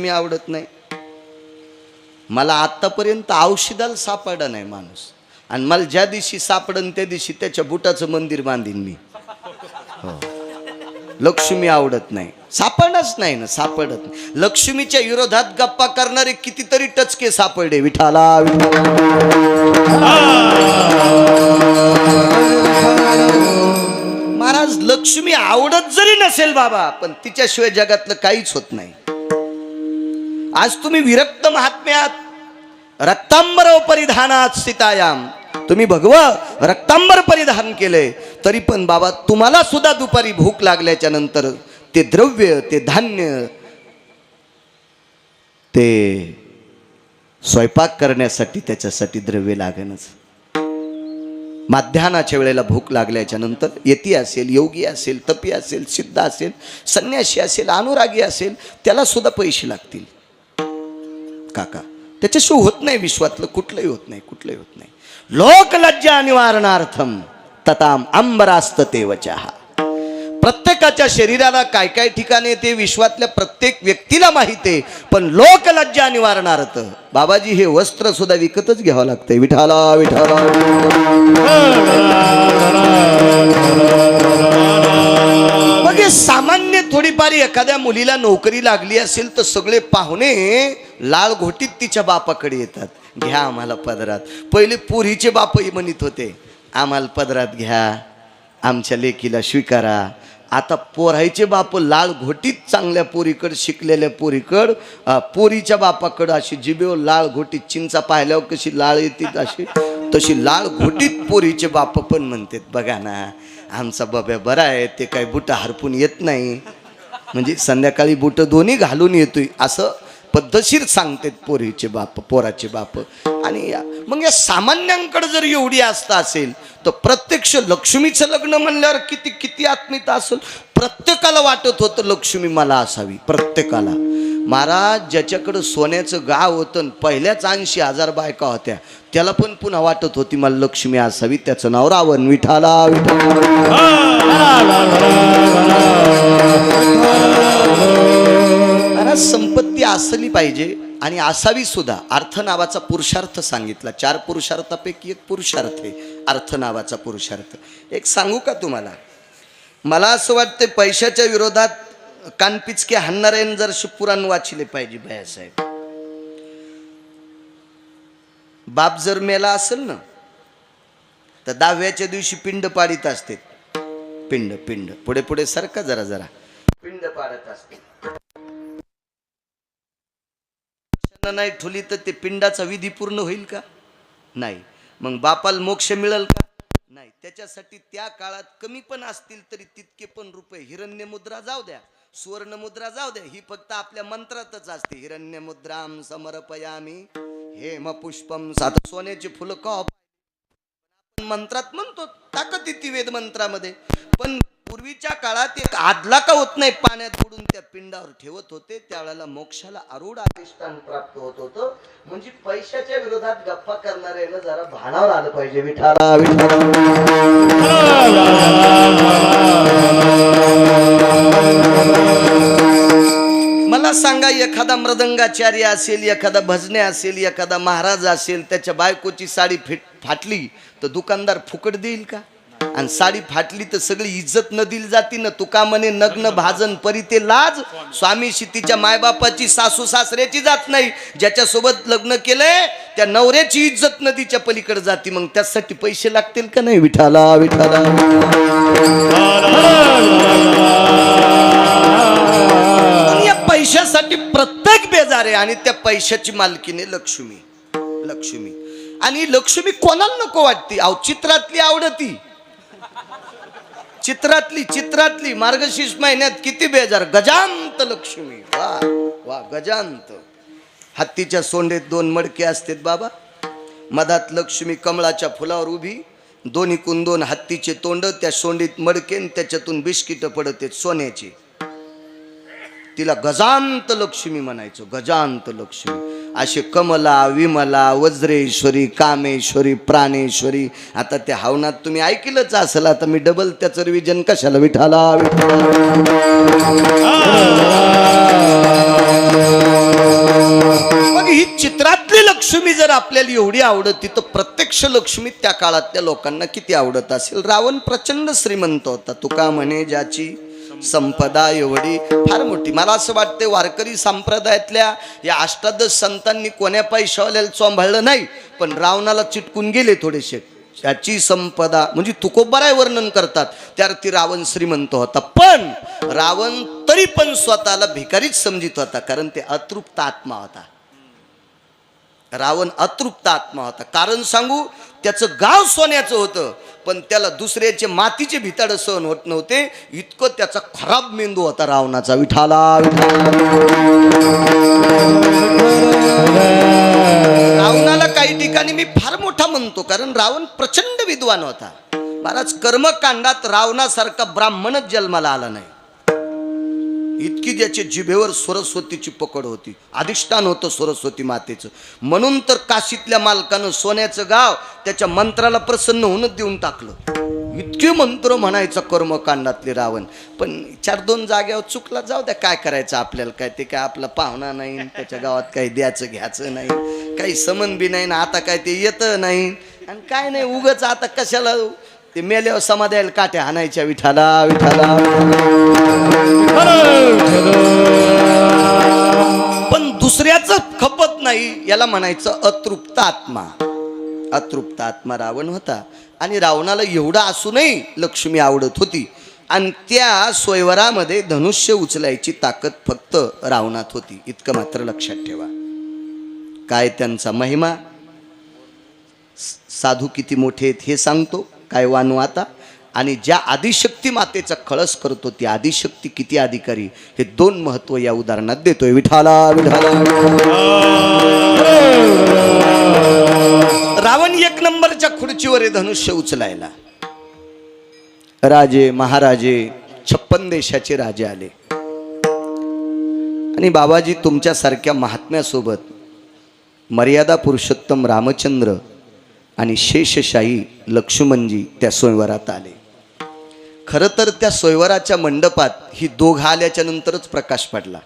लक्ष्मी आवडत नाही. मला आत्तापर्यंत औषधाला सापडा नाही माणूस, आणि मला ज्या दिवशी सापडन त्या दिवशी त्याच्या बुटाचं मंदिर बांधीन मी. हो. लक्ष्मी आवडत नाही, सापडच नाही ना, सापडत नाही. लक्ष्मीच्या विरोधात गप्पा करणारे कितीतरी टचके सापडले. विठाला महाराज, लक्ष्मी आवडत जरी नसेल बाबा, पण तिच्याशिवाय जगातलं काहीच होत नाही. आज तुम्ही विरक्त महात्म्यात रक्तांबर परिधानात सीतायाम, तुम्ही भगवा रक्तांबर परिधान केले, तरी पण बाबा तुम्हाला सुद्धा दुपारी भूक लागल्याच्या नंतर ते द्रव्य, ते धान्य, ते स्वयंपाक करण्यासाठी त्याच्यासाठी द्रव्य लागणच. माध्यानाच्या वेळेला भूक लागल्याच्या नंतर यती असेल, योगी असेल, तपी असेल, सिद्ध असेल, संन्यासी असेल, अनुरागी असेल, त्याला सुद्धा पैसे लागतील काका. त्याच्याशिवाय होत नाही, विश्वातलं कुठलंही होत नाही, कुठलंही होत नाही. लोकलज्जा निवारणार्थम तताम अंबरास्त तेवचहा. प्रत्येकाच्या शरीराला काय काय ठिकाणी ते विश्वातल्या प्रत्येक व्यक्तीला माहिती आहे, पण लोकलज्जा निवारणार्थ बाबाजी हे वस्त्र सुद्धा विकतच घ्यावं लागतंय. विठाला विठाला. मग हे सामान्य थोडीफार एखाद्या मुलीला नोकरी लागली असेल तर सगळे पाहुणे लाल घोटीत तिच्या बापाकडे येतात. घ्या आम्हाला पदरात. पहिले पुरीचे बापही म्हणत होते आम्हाला पदरात घ्या, आमच्या लेकीला स्वीकारा. आता पोरायचे बाप लाल घोटीत चांगल्या पोरीकड, शिकलेल्या पोरीकड, पोरीच्या बापाकडं अशी जिबेवर लाल घोटीत चिंचा पाहिल्यावर कशी लाळ येते अशी, तशी लाल घोटीत पोरीचे बाप पण म्हणतात बघा ना आमचा बब्या बरा आहे, ते काही बुट हरपून येत नाही, म्हणजे संध्याकाळी बुट दोन्ही घालून येतोय असं पद्धतशीर सांगतात पोरीचे बाप, पोराचे बाप. आणि मग या सामान्यांकडे जर एवढी आस्था असेल तर प्रत्यक्ष लक्ष्मीचं लग्न म्हणल्यावर किती किती आत्मीयता असेल. प्रत्येकाला वाटत होतं लक्ष्मी मला असावी, प्रत्येकाला. महाराज ज्याच्याकडं सोन्याचं गाव होतं, पहिल्याच 80,000 बायका होत्या, त्याला पण पुन्हा वाटत होती मला लक्ष्मी असावी. त्याचं नाव रावण. विठाला संपत्ती असली पाहिजे आणि असावी सुद्धा. अर्थ नावाचा पुरुषार्थ सांगितला. 4 पुरुषार्थापैकी एक पुरुषार्थ आहे अर्थ नावाचा पुरुषार्थ. एक सांगू का तुम्हाला, मला असं वाटतं पैशाच्या विरोधात कानपिचके हाणणाऱ्याने जर पुराण वाचले पाहिजे भैयासाहेब. बाप जर मेला असेल ना तर 10व्याच्या दिवशी पिंड पाडीत असते. पिंड पिंड पुढे पुढे सरका जरा जरा. पिंड पाडत असते. नाही ठुली तर ते पिंडाचा विधी पूर्ण होईल का? नाही. मग बापाला मोक्ष मिळेल का? नाही. त्याच्यासाठी त्या काळात कमी पण असतील तरी तितके पण रुपये, हिरण्य मुद्रा जाऊ द्या, सुवर्ण मुद्रा जाऊ द्या, ही फक्त आपल्या मंत्रातच असते. हिरण्य मुद्राम समर्पयामी हेम पुष्पम. आता सोन्याची फुलं का मंत्रात म्हणतो, ताकद ती वेद मंत्रामध्ये. पण पूर्वीच्या काळात एक आदला का होत नाही पाण्यात बुडून त्या पिंडावर ठेवत होते, त्यावेळेला मोक्षाला आरूढ अधिष्ठान प्राप्त होत होतं. म्हणजे पैशाच्या विरोधात गप्पा करणाऱ्याला जरा भानावर आलं पाहिजे. विठाला मला सांगा, एखादा मृदंगाचार्य असेल, एखादा भजने असेल, एखादा महाराज असेल, त्याच्या बायकोची साडी फाटली तर दुकानदार फुकट देईल का? आणि साडी फाटली तर सगळी इज्जत न दिली जाती ना. तुका म्हणे नग्न भाजन परी ते लाज. स्वामी तिच्या मायबापाची, सासू सासऱ्याची जात नाही. ज्याच्यासोबत लग्न केलंय त्या नवऱ्याची इज्जत नदीच्या पलीकडे जाती. मग त्यासाठी पैसे लागतील का नाही? विठाला विठाला. या पैशासाठी प्रत्येक बेजार आहे. आणि त्या पैशाची मालकीने लक्ष्मी. लक्ष्मी आणि लक्ष्मी कोणाला नको वाटती? अहो चित्रातली आवडती. चित्रातली मार्गशीर्ष महिन्यात किती बेजार. गजांत लक्ष्मी. वा वा गजांत. हत्तीच्या सोंडेत 2 मडके असतात बाबा. मधात लक्ष्मी कमळाच्या फुलावर उभी, दोन्हीकून 2 हत्तीचे तोंड, त्या सोंडीत मडके, त्याच्यातून बिस्किट पडते सोन्याची. तिला गजांत लक्ष्मी म्हणायचो. गजांत लक्ष्मी. असे कमला, विमला, वज्रेश्वरी, कामेश्वरी, प्राणेश्वरी. आता त्या हवनात तुम्ही ऐकलंच असेल. आता मी डबल त्याचं रिव्हिजन कशाला? विठाला विठाला. लक्ष्मी जर आपल्याला एवढी आवडती तर प्रत्यक्ष लक्ष्मी त्या काळातल्या लोकांना किती आवडत असेल. रावण प्रचंड श्रीमंत होता. तुका म्हणे ज्याची संपदा एवढी फार मोठी. मला असं वाटतं वारकरी संप्रदायातल्या या अष्टादश संतांनी कोण्या पैशावाल्याला चोंभाळलं नाही, पण रावणाला चिटकून गेले थोडेसे. त्याची संपदा म्हणजे तुकोबाराय वर्णन करतात त्यावरती रावण श्रीमंत होता, पण रावण तरी पण स्वतःला भिकारीच समजित होता, कारण ते अतृप्त आत्मा होता. रावण अतृप्त आत्मा होता. कारण सांगू, त्याचं गाव सोन्याचं होतं, पण त्याला दुसऱ्याचे मातीचे भिताड सहन होत नव्हते, इतकं त्याचा खराब मेंदू होता रावणाचा. विठाला रावणाला काही ठिकाणी मी फार मोठा म्हणतो, कारण रावण प्रचंड विद्वान होता. महाराज, कर्मकांडात रावणासारखा ब्राह्मणच जन्माला आला नाही. इतकी त्याच्या जिभेवर सरस्वतीची पकड होती, अधिष्ठान होतं सरस्वती मातेचं. म्हणून तर काशीतल्या मालकानं सोन्याचं गाव त्याच्या मंत्राला प्रसन्न होऊनच देऊन टाकलं. इतके मंत्र म्हणायचं कर्मकांडातले रावण. पण 4-2 जाग्यावर चुकला, जाऊ द्या, काय करायचं आपल्याला, काय ते काय आपला पाहुणा नाही, त्याच्या गावात काही द्यायचं घ्यायचं नाही, काही समन बी नाही ना, आता काय ते येतं नाही आणि काय नाही, उगच आता कशाला ते मेल्यावर समाधायला काट्या हाणायच्या. विठाला विठाला. पण दुसऱ्याच खपत नाही, याला म्हणायचं अतृप्त आत्मा. अतृप्त आत्मा रावण होता. आणि रावणाला एवढा असूनही लक्ष्मी आवडत होती. आणि त्या स्वयंवरामध्ये धनुष्य उचलायची ताकद फक्त रावणात होती, इतकं मात्र लक्षात ठेवा. काय त्यांचा महिमा, साधू किती मोठे आहेत हे सांगतो, काय वानू आता. आणि ज्या आदिशक्ती मातेचा कळस करतो ती आदिशक्ती किती अधिकारी, हे 2 महत्व या उदाहरणात देतोय. विठाला विठाला. रावण 1 नंबरच्या खुर्चीवर आहे धनुष्य उचलायला. राजे महाराजे 56 देशाचे राजे आले. आणि बाबाजी, तुमच्यासारख्या महात्म्यासोबत मर्यादा पुरुषोत्तम रामचंद्र आणि शेषशाही लक्ष्मणजी त्या स्वयंवरात आले. खरं तर त्या स्वयंवराच्या मंडपात ही दोघं आल्याच्या नंतरच प्रकाश पडला,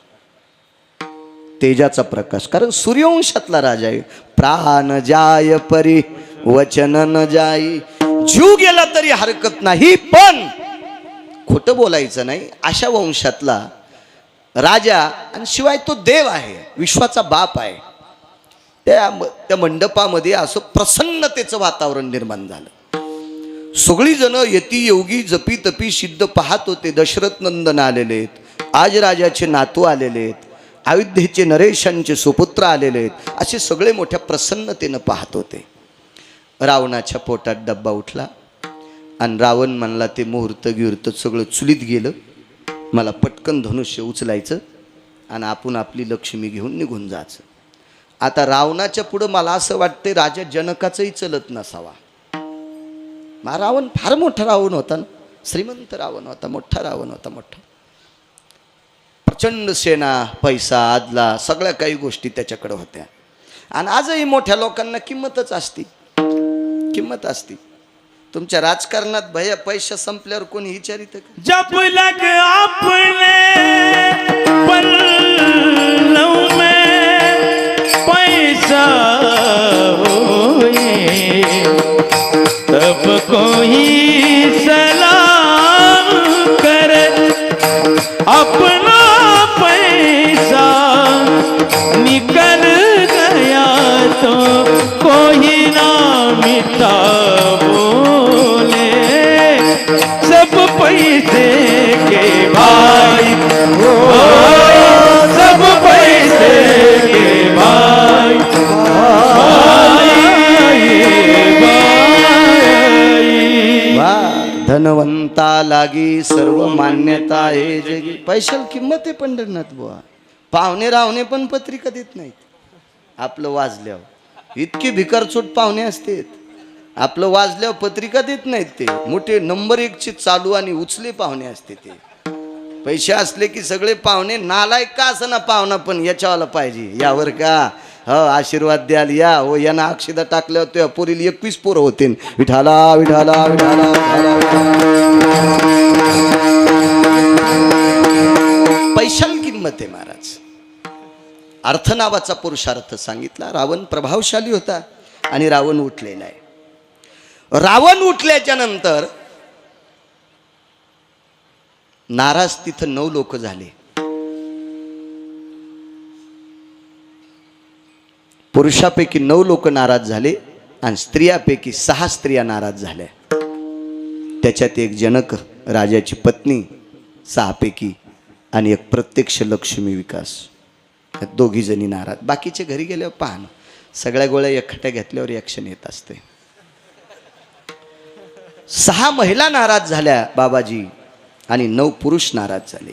तेजाचा प्रकाश. कारण सूर्यवंशातला राजा आहे. प्राण जाय परी वचन न जाई. जीव गेला तरी हरकत नाही, पण खोटं बोलायचं नाही. अशा वंशातला राजा, आणि शिवाय तो देव आहे, विश्वाचा बाप आहे. त्या मंडपामध्ये असं प्रसन्नतेचं वातावरण निर्माण झालं. सगळी जण यती योगी जपी तपी सिद्ध पाहत होते. दशरथ नंदन आलेले आहेत, आज राजाचे नातू आलेले आहेत, अयोध्येचे नरेशांचे सुपुत्र आलेले आहेत, असे सगळे मोठ्या प्रसन्नतेनं पाहत होते. रावणाच्या पोटात डब्बा उठला आणि रावण म्हणला, ते मुहूर्त गिहूर्त सगळं चुलीत गेलं, मला पटकन धनुष्य उचलायचं आणि आपण आपली लक्ष्मी घेऊन निघून जायचं. आता रावणाच्या पुढं मला असं वाटतं राजा जनकाचंही चलत नसावा. रावण फार मोठा रावण होता ना, श्रीमंत रावण होता, मोठा रावण होता, मोठा. प्रचंड सेना, पैसा, आदला, सगळ्या काही गोष्टी त्याच्याकडे होत्या. आणि आजही मोठ्या लोकांना किंमतच असती, किंमत असती. तुमच्या राजकारणात भैया पैसा संपल्यावर कोणी विचारित का? जब लग आपने पल्लव में पैसा होए, तब कोई सलाम करे, अपना पैसा निकल गया तो कोई ना मिटा बोले, सब पैसे के भाई हो, सब पैसे के भाई, धनवंता लागी सर्व मान्यता आहे जगी. पैशाला किंमत आहे पंढरनाथ बुवा. पाहुणे रावणे पण पत्रिका देत नाहीत. आपलं वाजल्यावर इतकी भिकारचोट पाहुणे असते, आपलं वाजल्यावर पत्रिका देत नाहीत. ते मोठे नंबर 1चे चालू आणि उचले पाहुणे असते. ते पैसे असले की सगळे पाहुणे, नालायक का असं ना पाहुणा पण याच्यावाला पाहिजे, यावर का हो आशीर्वाद द्याल या हो, यांना अक्षदा टाकल्यावर त्या पोरीला 21 पोरं होते. विठाला विठाला विठाला. पैशाला किंमत आहे महाराज. अर्थ नावाचा पुरुषार्थ सांगितला. रावण प्रभावशाली होता आणि रावण उठलेला आहे. रावण उठल्याच्या नंतर नाराज तिथं 9 लोक झाले. पुरुषापैकी 9 लोक नाराज झाले आणि स्त्रियापैकी 6 स्त्रिया नाराज झाल्या. त्याच्यात एक जनक राजाची पत्नी 6 पैकी आणि एक प्रत्यक्ष लक्ष्मी विकास, दोघी जणी नाराज. बाकीचे घरी गेल्यावर पाहणं सगळ्या गोळ्या एकट्या घेतल्यावर ॲक्शन येत असते. 6 महिला नाराज झाल्या बाबाजी आणि 9 पुरुष नाराज झाले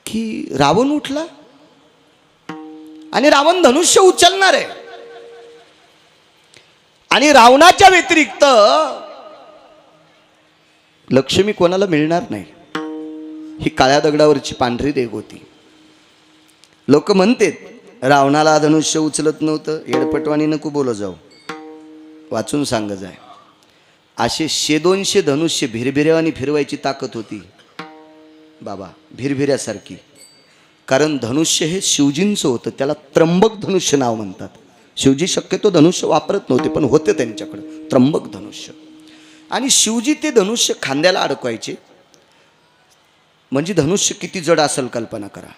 की रावण उठला आणि रावण धनुष्य उचलणार आहे आणि रावणाच्या व्यतिरिक्त लक्ष्मी कोणाला मिळणार नाही. ही काळ्या दगडावरची पांढरी रेघ होती. लोक म्हणतात रावणाला धनुष्य उचलत नव्हतं. येडपटवाणी नको बोल जाऊ, वाचून सांग जाय. असे 100-200 धनुष्य भिरभिऱ्यावानी फिरवायची ताकद होती बाबा, भिरभिऱ्यासारखी. कारण धनुष्य हे शिवजींचं होतं, त्याला त्र्यंबक धनुष्य नाव म्हणतात. शिवजी शक्यतो धनुष्य वापरत नव्हते, पण होते त्यांच्याकडे त्र्यंबक धनुष्य. आणि शिवजी ते धनुष्य खांद्याला अडकवायचे. म्हणजे धनुष्य किती जड असेल कल्पना करा.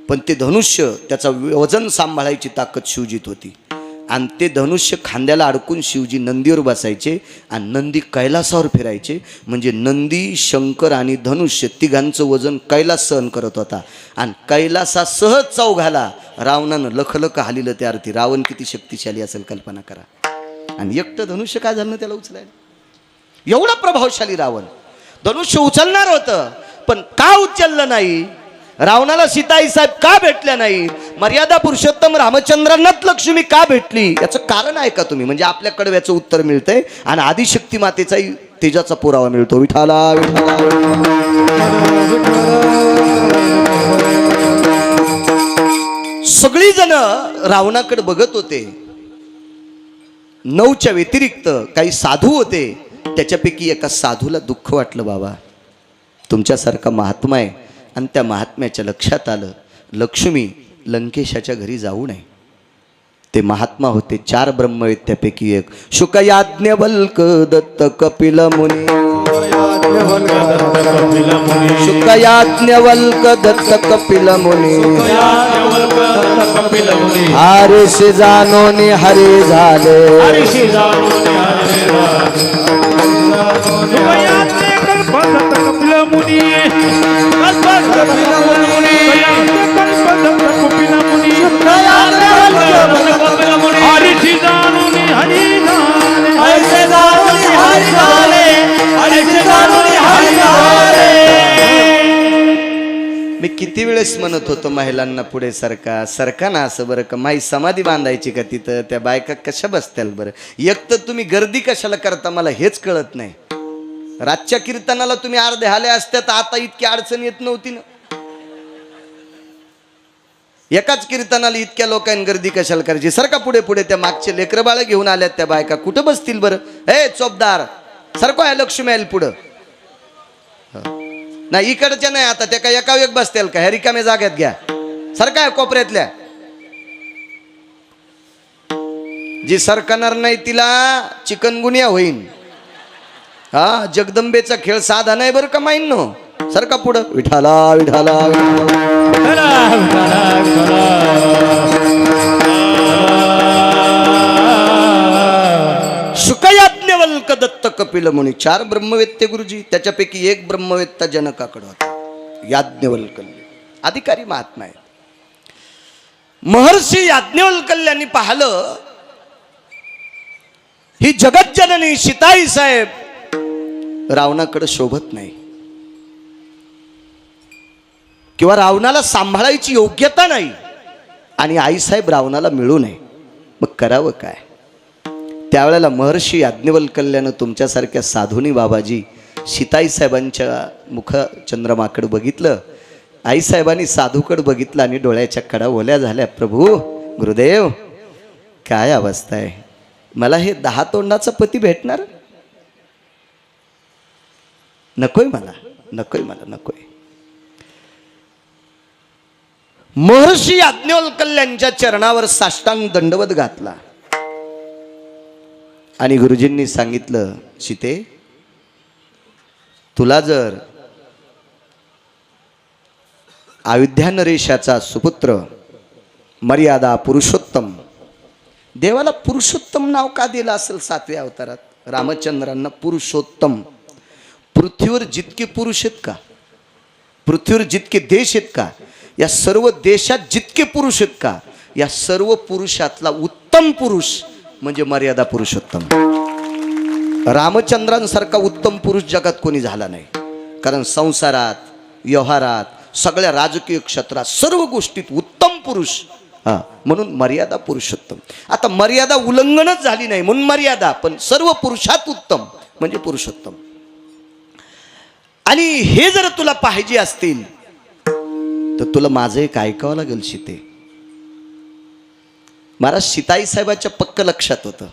पण ते धनुष्य त्याचा वजन सांभाळायची ताकद शिवजीत होती. आणि ते धनुष्य खांद्याला अडकून शिवजी नंदीवर बसायचे आणि नंदी कैलासावर फिरायचे. म्हणजे नंदी, शंकर आणि धनुष्य तिघांचं वजन कैलास सहन करत होता. आणि कैलासासह चौघाला रावणानं लखलख हालिलं. त्या अर्थी रावण किती शक्तिशाली असेल कल्पना करा. आणि एकटं धनुष्य काय झालं त्याला उचलायला. एवढा प्रभावशाली रावण धनुष्य उचलणार होतं, पण का उचललं नाही. रावणाला सीताई साहेब का भेटल्या नाही. मर्यादा पुरुषोत्तम रामचंद्रांनाच लक्ष्मी का भेटली, याचं कारण आहे का तुम्ही. म्हणजे आपल्याकडे याचं उत्तर मिळतंय आणि आदिशक्ती मातेचाही तेजाचा पुरावा मिळतो. विठाला विठाला. सगळी जण रावणाकडे बघत होते. 9च्या व्यतिरिक्त काही साधू होते. त्याच्यापैकी एका साधूला दुःख वाटलं. बाबा तुमच्यासारखा महात्मा आहे आणि त्या महात्म्याच्या लक्षात आलं लक्ष्मी लंकेशाच्या घरी जाऊ नये. ते महात्मा होते 4 ब्रह्मवेत्यापैकी एक शुकयाज्ञवल्क दत्त कपिल मुनी. शुकयाज्ञवल्क दत्त कपिल मुनी. हरिषि जानोनी हरि झाले. मी किती वेळेस म्हणत होतो महिलांना पुढे सरका ना असं बरं का. माई समाधी बांधायची का तिथं. त्या बायका कशा बसत्याल बरं. एक तर तुम्ही गर्दी कशाला करता मला हेच कळत नाही. रातच्या कीर्तनाला तुम्ही अर्धे आले असत्या तर आता इतकी अडचण येत नव्हती ना. एकाच कीर्तनाला इतक्या लोकांनी गर्दी कशाला करायची. सरका पुढे पुढे. त्या मागचे लेकरं बाळ घेऊन आल्यात त्या बायका कुठं बसतील बरं. हे चोपदार सरको आहे लक्ष्मी आईल पुढं. नाही इकडच्या नाही आता त्या काय एका एक बसतील का. ह्या रिकाम्या जाग्यात घ्या. सरका आहे कोपऱ्यातल्या. जी सरकणार नाही तिला चिकनगुनिया होईन. हा जगदंबेचा खेळ साधा नाही बरं का माहीन नो. सरका पुढं. विठाला विठाला. शुकयाज्ञवल्क दत्त कपिल मुनी. 4 ब्रह्मवेत्ते गुरुजी. त्याच्यापैकी एक ब्रह्मवेत्ता जनकाकडे होता. याज्ञवल्कल्य अधिकारी महात्मा आहे. महर्षी याज्ञवल्कल्यांनी पाहिलं ही जगज्जननी सीताई साहेब रावणाकडे शोभत नाही किंवा रावणाला सांभाळायची योग्यता नाही आणि आईसाहेब रावणाला मिळू नये. मग करावं काय. त्यावेळेला महर्षी याज्ञवल्क्यानं तुमच्यासारख्या साधुनी बाबाजी सीताई साहेबांच्या मुखचंद्रमाकडे बघितलं. आईसाहेबांनी साधूकडे बघितलं आणि डोळ्याच्या कडा ओल्या झाल्या. प्रभू गुरुदेव काय अवस्था आहे. मला हे 10 तोंडाचा पती भेटणार नकोय. मला नकोय. महर्षी याज्ञवल्क्य यांच्या चरणावर साष्टांग दंडवत घातला आणि गुरुजींनी सांगितलं, सीते, तुला जर अयोध्या नरेशाचा सुपुत्र मर्यादा पुरुषोत्तम, देवाला पुरुषोत्तम नाव का दिलं असेल 7व्या अवतारात? रामचंद्रांना पुरुषोत्तम. पृथ्वीवर जितके पुरुष आहेत का, पृथ्वीवर जितके देश आहेत का, या सर्व देशात जितके पुरुष आहेत का, या सर्व पुरुषातला उत्तम पुरुष म्हणजे मर्यादा पुरुषोत्तम. रामचंद्रांसारखा उत्तम पुरुष जगात कोणी झाला नाही. कारण संसारात, व्यवहारात, सगळ्या राजकीय क्षेत्रात, सर्व गोष्टीत उत्तम पुरुष, म्हणून मर्यादा पुरुषोत्तम. आता मर्यादा उल्लंघनच झाली नाही म्हणून मर्यादा, पण सर्व पुरुषात उत्तम म्हणजे पुरुषोत्तम. आणि हे जर तुला पाहिजे असतील तर तुला माझं एक ऐकावं लागेल सीते. महाराज सीताई साहेबाच्या पक्क लक्षात होतं,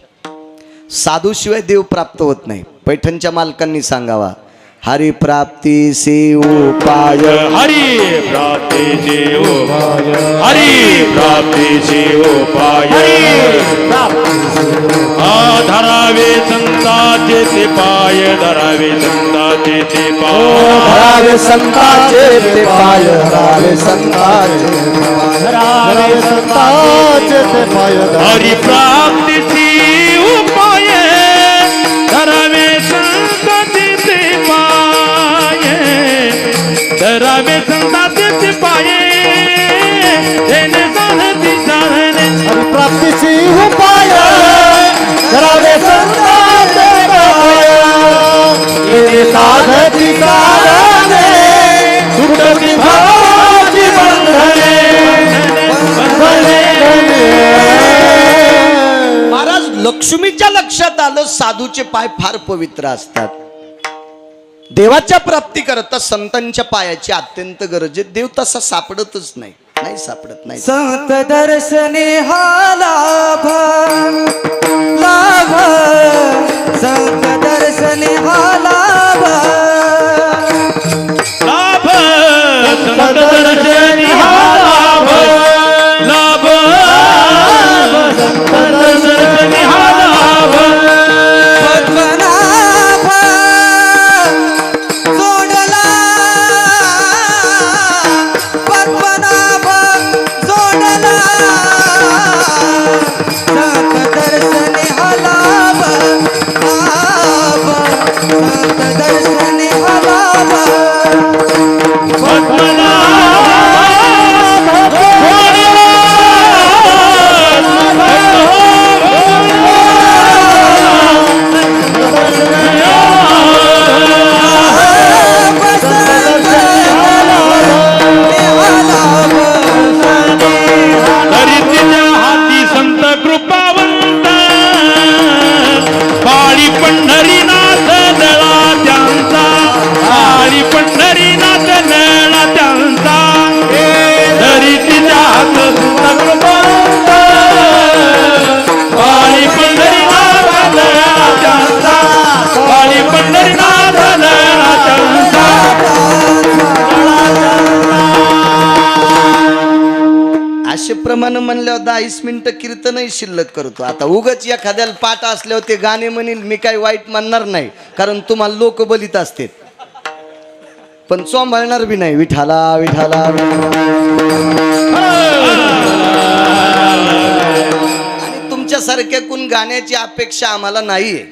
साधू शिवाय देव प्राप्त होत नाही. पैठणच्या मालकांनी सांगावा, हरि प्राप्ती से उपाय, हरि प्राप्ति से उपाय, हरि प्राप्ति से उपाय, धरावे संताचे ते पाय, धरावे संताचे ते पाय, धरावे संताचे ते पाय, धरावे संताचे, धरावे संताचे ते पाय. हरि प्राप्ति से उपाय, धरावे संताचे ते पाय, धरावे संताचे ते पाय, देने साधती साधने. हरि प्राप्तीची उपाय, धरावे संताचे पाय, येणे साधती साधने, सुटती भावाची बंधने, महाराज लक्ष्मीच्या लक्षात आलं, साधूचे पाय फार पवित्र असतात. देवाच्या प्राप्ती करता संतांच्या पायाची अत्यंत गरज आहे. देव तसा सापडतच नाही, नाही सापडत नाही. संत दर्शने हा लाभ, लाभ, संत दर्शने हा लाभ, लाभ, संत दर्शनी हा लाभ, लाभ, संत दर्शनी हा लाभ. पद्मनाभ जोडला, पद्मनाभ जोडला, संत दर्शने हा लाभ, लाभ, संत दर्शने हा लाभ. दरिद्रीच्या हाती संत कृपावंत, पाळी पंढरीनाथ दळा त्यांचा, पाळी पंढरीनाथ दळा त्यांचा. दरिद्रीच्या हात संत कृपावंत, पाळी पंढरीनाथ दळा त्यांचा, पाळी पंढरीनाथ दळा त्यांचा. असे प्रमाण म्हणल्यावर 10 मिनिटं कीर्तनही शिल्लक करतो. आता उगच एखाद्याला पाठ असल्यावर ते गाणे म्हणील, मी काही वाईट म्हणणार नाही, कारण तुम्हाला लोक बलित असते, पण सांभाळणार बी नाही. विठाला विठाला, आणि तुमच्यासारख्या कोण गाण्याची अपेक्षा आम्हाला नाहीये,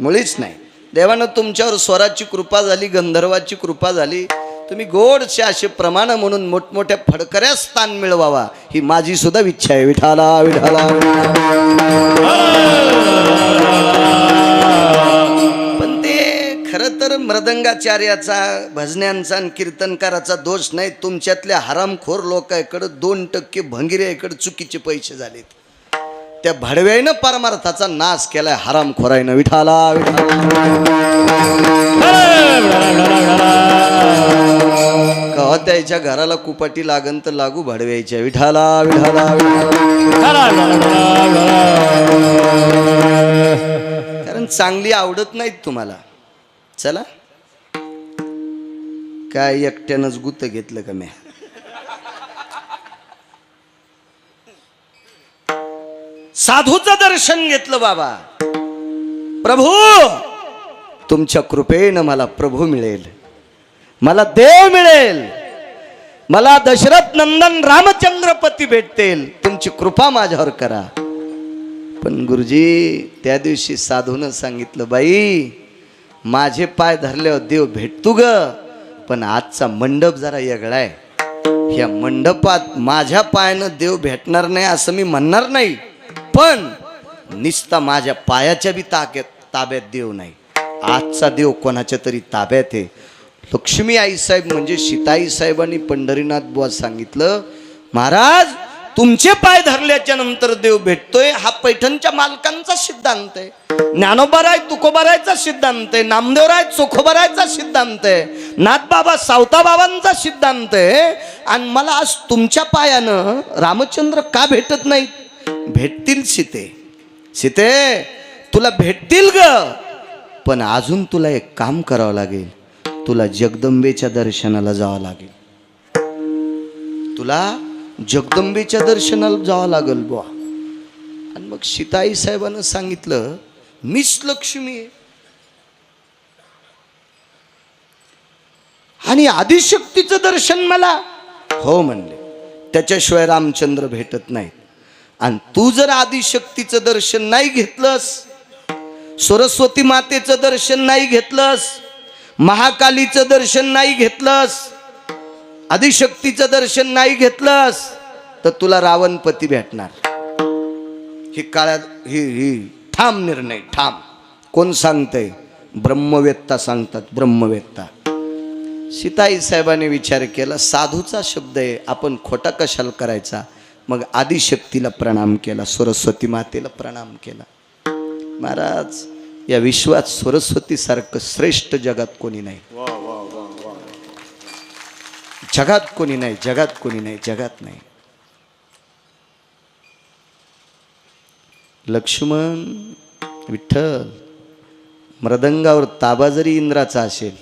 मुळीच नाही. देवानं तुमच्यावर स्वराची कृपा झाली, गंधर्वाची कृपा झाली, तुम्ही गोडशे असे प्रमाण म्हणून मोठमोठ्या फडकऱ्या स्थान मिळवावा, ही माझी सुद्धा इच्छा आहे. विठाला विठाला. पण ते खरं तर मृदंगाचार्याचा, भजन्यांचा आणि कीर्तनकाराचा दोष नाही. तुमच्यातल्या हरामखोर लोकांकडे 2% भंगिऱ्याकडे चुकीचे पैसे झालेत. त्या भडव्यानं परमार्थाचा नाश केलाय हरामखोरायनं. विठाला कवा त्याच्या घराला कुपाटी लागन तर लागू भडव्याच्या. विठाला विठाला. कारण चांगली आवडत नाहीत तुम्हाला. चला काय एकट्यानंच गुत घेतलं का मी. साधूचं दर्शन घेतलं बाबा. प्रभू तुमच्या कृपेनं मला प्रभू मिळेल, मला देव मिळेल, मला दशरथ नंदन रामचंद्रपती भेटतील, तुमची कृपा माझ्यावर करा. पण गुरुजी त्या दिवशी साधूनं सांगितलं, बाई माझे पाय धरल्यावर देव भेटतो ग, पण आजचा मंडप जरा वेगळा आहे. या मंडपात माझ्या पायानं देव भेटणार नाही असं मी म्हणणार नाही, पण निस्ता माझ्या पायाच्या बी ताब्यात देव नाही. आजचा देव कोणाच्या तरी ताब्यात आहे. लक्ष्मी आई साहेब म्हणजे सीताई साहेबांनी पंढरीनाथ बुवा सांगितलं, महाराज तुमचे पाय धरल्याच्या नंतर देव भेटतोय. हा पैठणच्या मालकांचा सिद्धांत आहे, ज्ञानोबाराय तुकोबारायचा सिद्धांत आहे, नामदेवराय चोखोबारायचा सिद्धांत आहे, नाथबाबा सावताबाबांचा सिद्धांत आहे. आणि मला आज तुमच्या पायानं रामचंद्र का भेटत नाही? भेटतील सीते, सीते तुला भेटतील ग, पण अजून तुला एक काम करावं लागेल. तुला जगदंबेच्या दर्शनाला जावं लागेल, तुला जगदंबेच्या दर्शनाला जावं लागेल बुवा. आणि मग सीताई साहेबांना सांगितलं, मीच लक्ष्मी आहे आणि आदिशक्तीचं दर्शन मला हो म्हणले, त्याच्याशिवाय रामचंद्र भेटत नाही. आणि तू जर आदिशक्तीचं दर्शन नाही घेतलंस, सरस्वती मातेचं दर्शन नाही घेतलंस, महाकालीचं दर्शन नाही घेतलंस, आदिशक्तीचं दर्शन नाही घेतलंस, तर तुला रावणपती भेटणार. ही काळात ही ठाम निर्णय, ठाम. कोण सांगतंय? ब्रह्मवेत्ता सांगतात, ब्रह्मवेत्ता. सीताई साहेबांनी विचार केला, साधूचा शब्द आहे, आपण खोटा कशाला करायचा. मग आदिशक्तीला प्रणाम केला, सरस्वती मातेला प्रणाम केला. महाराज या विश्वात सरस्वती सारखं श्रेष्ठ जगात कोणी नाही, जगात कोणी नाही, जगात कोणी नाही, जगात नाही. लक्ष्मण विठ्ठल मृदंगावर ताबा जरी इंद्राचा असेल,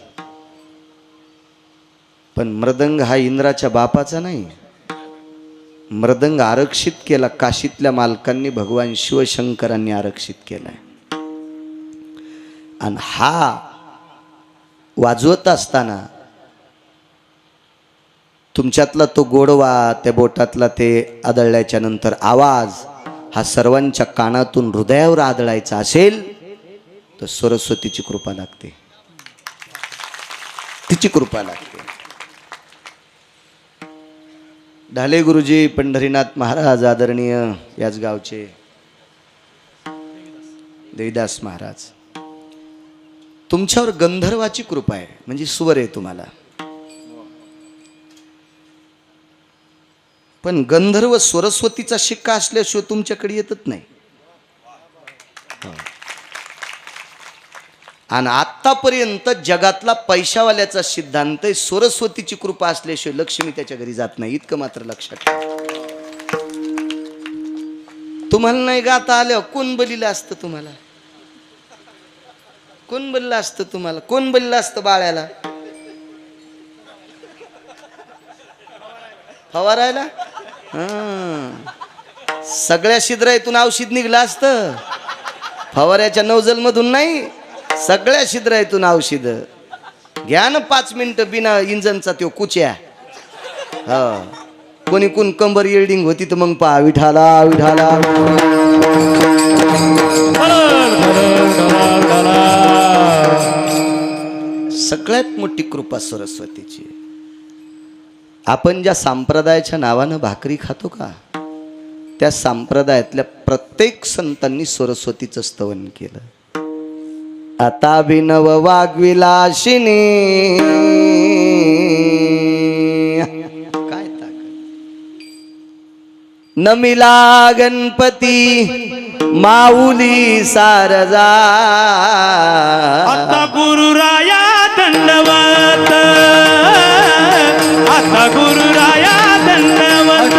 पण मृदंग हा इंद्राच्या बापाचा नाही. मृदंग आरक्षित केला काशीतल्या मालकांनी, भगवान शिवशंकरांनी आरक्षित केलाय. आणि हा वाजवत असताना तुमच्यातला तो गोडवा, त्या बोटातला ते आदळल्याच्या नंतर आवाज हा सर्वांच्या कानातून हृदयावर आदळायचा असेल तर सरस्वतीची कृपा लागते, तिची कृपा लागते. ढाले गुरुजी पंढरीनाथ महाराज आदरणीय याच गावचे देवीदास महाराज, तुमच्यावर गंधर्वाची कृपा आहे, म्हणजे स्वर आहे तुम्हाला. पण गंधर्व सरस्वतीचा शिक्का असल्याशिवाय तुमच्याकडे येतच नाही. आणि आतापर्यंत जगातला पैशावाल्याचा सिद्धांत आहे, सरस्वतीची कृपा असल्याशिवाय लक्ष्मी त्याच्या घरी जात नाही. इतकं मात्र लक्षात ठेवा. तुम्हाला नाही गाता आलं, कोण बलीला असतं तुम्हाला? कोण बलिलं असतं तुम्हाला? कोण बलिलं असतं बाळ्याला? फवारायला? सगळ्या छिद्रातून औषध निघलं असतं, फवाऱ्याच्या नौजल मधून नाही, सगळ्या छिद्रातून औषध. घ्या ना 5 मिनिटं बिना इंजनचा तो कुच्या. कोणी कोण कंबर येल्डिंग होती तर मग पहा, विठाला विठाला. सगळ्यात मोठी कृपा सरस्वतीची. आपण ज्या संप्रदायाच्या नावानं भाकरी खातो का, त्या संप्रदायातल्या प्रत्येक संतांनी सरस्वतीचं स्तवन केलं. आता अभिनव वाग्विलाशिनी, काय ताकद. नमिला गणपती माऊली सारजा, आता गुरुराया दंडवत, आता गुरुराया दंडवत,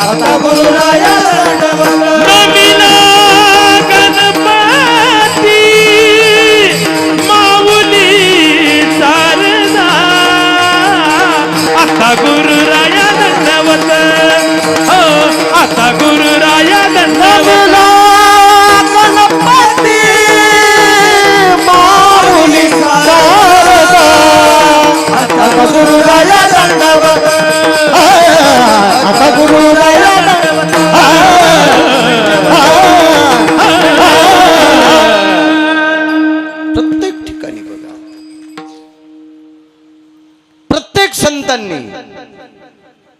आता गुरुराया दंडवत. नमिला गणपती माऊली सारजा, आता गुरुराया दंडवत. अनेक संतांनी,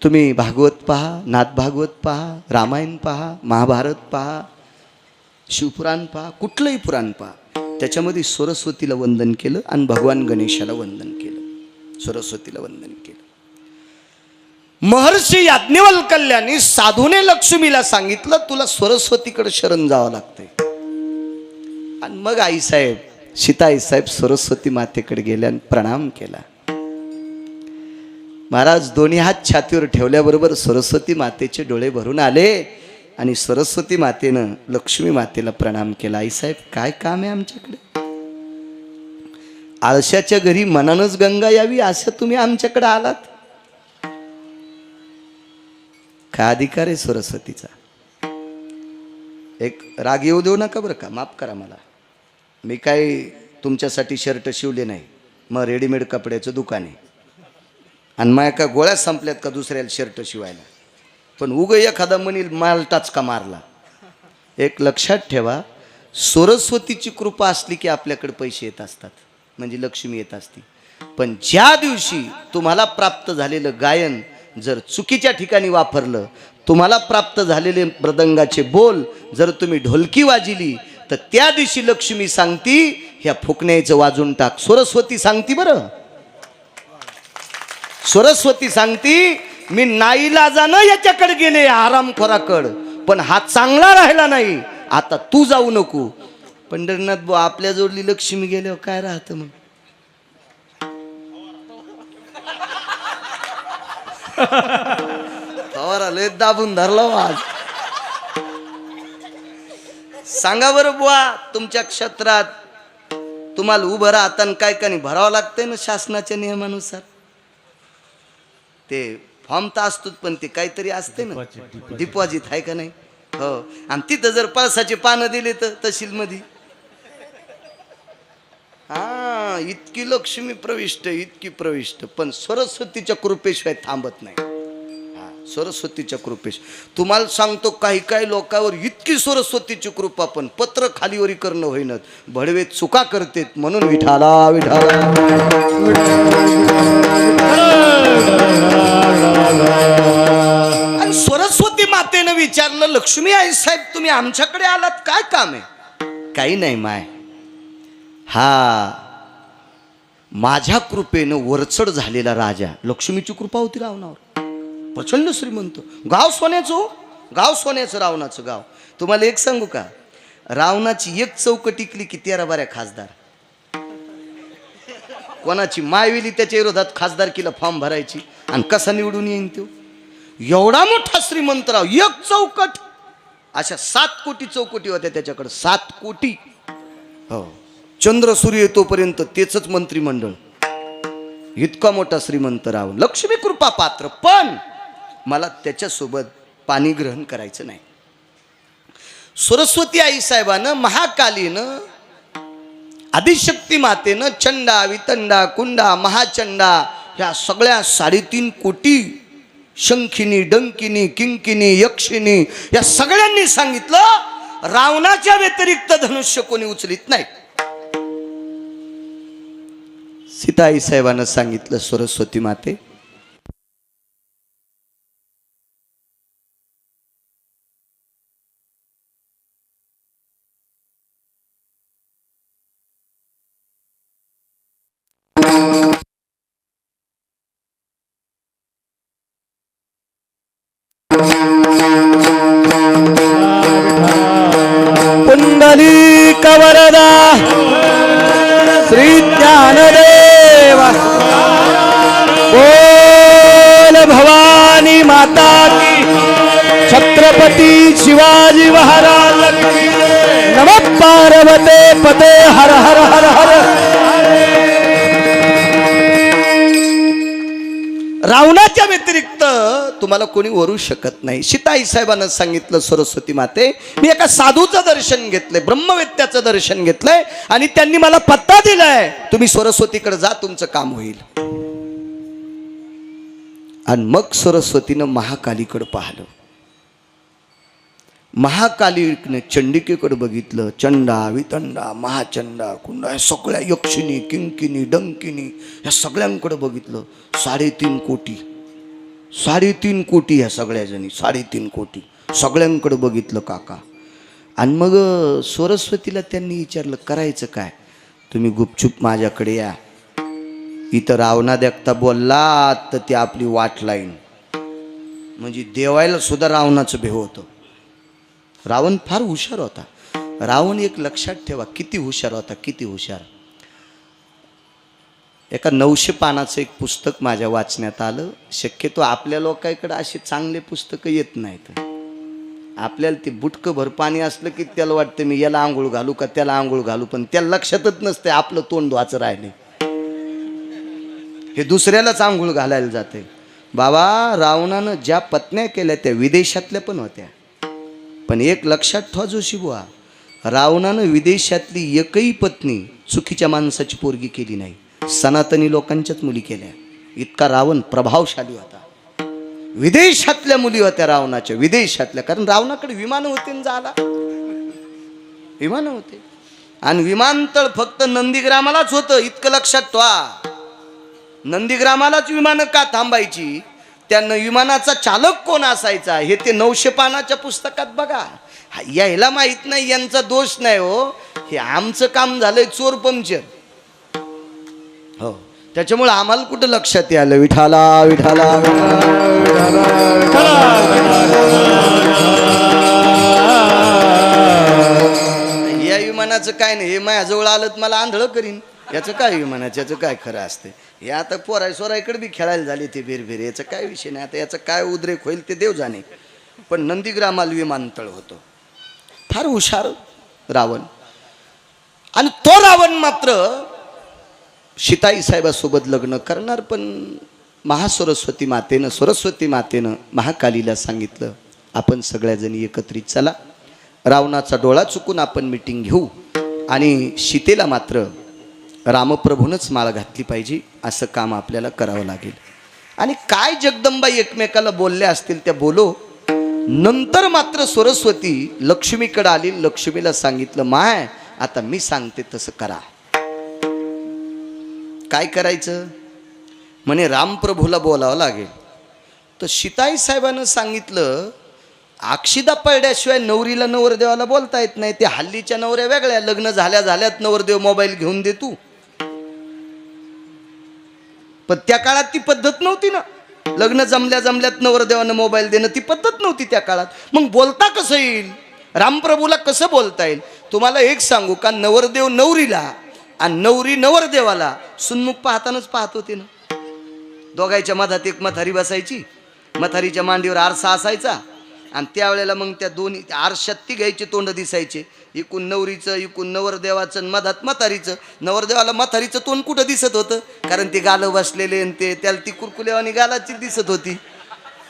तुम्ही भागवत पहा, नाथ भागवत पहा, रामायण पहा, महाभारत पहा, शिवपुराण पहा, कुठलंही पुराण पहा, त्याच्यामध्ये सरस्वतीला वंदन केलं आणि भगवान गणेशाला वंदन केलं, सरस्वतीला वंदन केलं. महर्षी याज्ञवल्क्यांनी साधूने लक्ष्मीला सांगितलं तुला सरस्वतीकडे शरण जावं लागतंय. आणि मग आईसाहेब, सीता आईसाहेब सरस्वती मातेकडे गेल्या आणि प्रणाम केला. महाराज दोन्ही हात छातीवर ठेवल्याबरोबर सरस्वती मातेचे डोळे भरून आले आणि सरस्वती मातेनं लक्ष्मी मातेला प्रणाम केला. आईसाहेब काय काम आहे आमच्याकडे? आळशाच्या घरी मनानच गंगा यावी असं तुम्ही आमच्याकडे आलात? काय अधिकार आहे सरस्वतीचा? एक राग येऊ देऊ नका बरं का, माफ करा मला. मी काय तुमच्यासाठी शर्ट शिवले नाही, मग रेडीमेड कपड्याचं दुकान आहे आणि माझ्या का गोळ्या संपल्यात का दुसऱ्याला शर्ट शिवायला? पण उग एखादा म्हणील माल टाचका मारला. एक लक्षात ठेवा, सरस्वतीची कृपा असली की आपल्याकडे पैसे येत असतात, म्हणजे लक्ष्मी येत असती. पण ज्या दिवशी तुम्हाला प्राप्त झालेलं गायन जर चुकीच्या ठिकाणी वापरलं, तुम्हाला प्राप्त झालेले मृदंगाचे बोल जर तुम्ही ढोलकी वाजिली, तर त्या दिवशी लक्ष्मी सांगती ह्या फुकण्याचं वाजून टाक. सरस्वती सांगती बरं, सरस्वती सांगती मी नाईलाजानं याच्याकडे गेले आरामखोराकडं, पण हा चांगला राहिला नाही, आता तू जाऊ नको. पंढरीनाथ भाऊ, आपल्या जोडली लक्ष्मी गेल्यावर काय राहतं मग? लय दाबून धरला आज. सांगा बरं बुवा, तुमच्या क्षेत्रात तुम्हाला उभं राहताना काय काय नाही भरावं लागतंय ना शासनाच्या नियमानुसार. ते फॉर्म तर असतोच, पण ते काहीतरी असते ना, डिपॉझिट आहे का नाही? हो. आणि तिथं जर पळसाचे पानं दिले तर तहसील मध्ये, हा इतकी लक्ष्मी प्रविष्ट, इतकी प्रविष्ट. पण सरस्वतीच्या कृपेशिवाय थांबत नाही. हा, सरस्वतीच्या कृपेश तुम्हाला सांगतो, काही काही लोकांवर इतकी सरस्वतीची कृपा, पण पत्र खालीवरी करणं होईनच, भडवे चुका करतेत. म्हणून विठाला विठाला. आणि सरस्वती मातेनं विचारलं, लक्ष्मी आई साहेब तुम्ही आमच्याकडे आलात, काय काम आहे? काही नाही माय, हा माझ्या कृपेनं वरचढ झालेला राजा, लक्ष्मीची कृपा होती रावणावर, प्रचंड श्रीमंत, गाव सोन्याचं, गाव सोन्याचं रावणाचं गाव. तुम्हाला एक सांगू का, रावणाची एक चौक टिकली की 13-12 खासदार. कोणाची मायविली त्याच्या विरोधात खासदारकीला फॉर्म भरायची, आणि कसा निवडून येईन तो? एवढा मोठा श्रीमंत राव, एक चौकट, अशा 7 कोटी चौकटी होत्या त्याच्याकडे, 7 कोटी. हो, चंद्र सूर्य येतोपर्यंत तेच मंत्रिमंडळ. इतका मोठा श्रीमंत राव, लक्ष्मी कृपा पात्र. पण मला त्याच्यासोबत पाणी ग्रहण करायचं नाही. सरस्वती आई साहेबानं, महाकालीनं, आदिशक्ती मातेनं, चंडा, वितंडा, कुंडा, महाचंडा, ह्या सगळ्या 3.5 कोटी शंखिनी, डंकिनी, किंकिनी, यक्षिनी, या सगळ्यांनी सांगितलं रावणाच्या व्यतिरिक्त धनुष्य कोणी उचलित नाही. सीता आई साहेबांना सांगितलं, सरस्वती माते पुंडलिक वरदा श्री ज्ञानदेव बोल भवानी माता की, छत्रपती शिवाजी महाराज की, नमः पार्वते पते हर हर हर हर. रावणाच्या व्यतिरिक्त तुम्हाला कोणी वरू शकत नाही. सीता आई साहेबांना सांगितलं, सरस्वती माते मी एका साधूचं दर्शन घेतलंय, ब्रह्मवेत्याचं दर्शन घेतलंय, आणि त्यांनी मला पत्ता दिलाय, तुम्ही सरस्वतीकडे जा, तुमचं काम होईल. आणि मग सरस्वतीनं महाकालीकडे पाहिलं. महाकालीने चंडिकेकडे बघितलं. चंडा वितंडा महाचंडा कुंडा या सगळ्या यक्षिणी किंकिनी डंकिनी या सगळ्यांकडे बघितलं. 3.5 कोटी 3.5 कोटी ह्या सगळ्या जणी 3.5 कोटी सगळ्यांकडे बघितलं काका. आणि मग सरस्वतीला त्यांनी विचारलं करायचं काय. तुम्ही गुपचूप माझ्याकडे या. इथं रावणा देखता बोलला तर ती आपली वाट लाईन. म्हणजे देवायला सुद्धा रावणाचं भेव होतं. रावण फार हुशार होता. रावण एक लक्षात ठेवा किती हुशार होता, किती हुशार. एका 900 पानाचं एक पुस्तक माझ्या वाचण्यात आलं. शक्यतो आपल्या लोकांकडे अशी चांगले पुस्तकं येत नाहीत. आपल्याला ते बुटकं भर पाणी असलं की त्याला वाटतं मी याला आंघोळ घालू का त्याला आंघोळ घालू, पण त्याला लक्षातच नसते आपलं तोंड धुवाचं राहिले. हे दुसऱ्यालाच आंघोळ घालायला जाते. बाबा रावणानं ज्या पत्न्या केल्या त्या विदेशातल्या पण होत्या. पण एक लक्षात ठेवा जोशीबुवा, रावणानं विदेशातली एकही पत्नी चुकीच्या माणसाची पोरगी केली नाही. सनातनी लोकांच्याच मुली केल्या. इतका रावण प्रभावशाली होता. विदेशातल्या मुली होत्या रावणाच्या, विदेशातल्या. कारण रावणाकडे विमानं होते ना जायला, विमानं होते. आणि विमानतळ फक्त नंदीग्रामालाच होतं. इतकं लक्षात ठेवा. नंदीग्रामालाच विमानं का थांबायची, त्या विमानाचा चालक कोण असायचा हे ते 900 पानाच्या पुस्तकात बघा. यायला माहित नाही, यांचा दोष नाही हो. हे आमचं काम झालंय चोर पंक्चर. हो, त्याच्यामुळे आम्हाला कुठं लक्षात आलं. विठाला विठाला या विमानाचं काय नाही. हे माझ्याजवळ आलं तर मला आंधळ करीन. याचं काय विमानाचं, याचं काय खरं असते. हे आता सोराईकडे बी खेळायला झाले ते बेरबेर. याचं काय विषय नाही. आता याचं काय उद्रेक होईल ते देव जाणे. पण नंदीग्रामाला विमानतळ होतं. फार हुशार रावण. आणि तो रावण मात्र सीताई साहेबासोबत लग्न करणार. पण महासरस्वती मातेनं महाकालीला सांगितलं आपण सगळ्याजणी एकत्रित चला. रावणाचा डोळा चुकून आपण मिटिंग घेऊ आणि सीतेला मात्र रामप्रभूनच माळ घातली पाहिजे. असं काम आपल्याला करावं लागेल. आणि काय जगदंबा एकमेकाला बोलल्या असतील त्या बोलो. नंतर मात्र सरस्वती लक्ष्मीकडे आली. लक्ष्मीला सांगितलं माय आता मी सांगते तसं करा. काय करायचं म्हणे रामप्रभूला बोलावं लागेल. तर सीताई साहेबांना सांगितलं अक्षिदा पडल्याशिवाय नवरीला नवरदेवाला बोलता येत नाही. ते हल्लीच्या नवऱ्या वेगळ्या. लग्न झाल्यात नवरदेव मोबाईल घेऊन दे तू. पण त्या काळात ती पद्धत नव्हती ना. लग्न जमल्यात नवरदेवानं मोबाईल देणं ती पद्धत नव्हती त्या काळात. मग बोलता कसं येईल, रामप्रभूला कसं बोलता येईल. तुम्हाला एक सांगू का, नवरदेव नवरीला आणि नवरी नवरदेवाला सुन्मुख पाहतानाच पाहत होते ना. दोघांच्या मधात एक म्हातारी बसायची. म्हातारीच्या मांडीवर आरसा असायचा. आणि त्यावेळेला मग त्या दोन्ही आरशात ती घ्यायचे तोंड दिसायचे. इकून नवरीचं इकून नवरदेवाचं मधात म्हातारीचं. नवरदेवाला म्हातारीचं तोंड कुठं दिसत होतं, कारण ते गालं बसलेले आणि ते त्याला ती कुरकुलेवानी गालाची दिसत होती.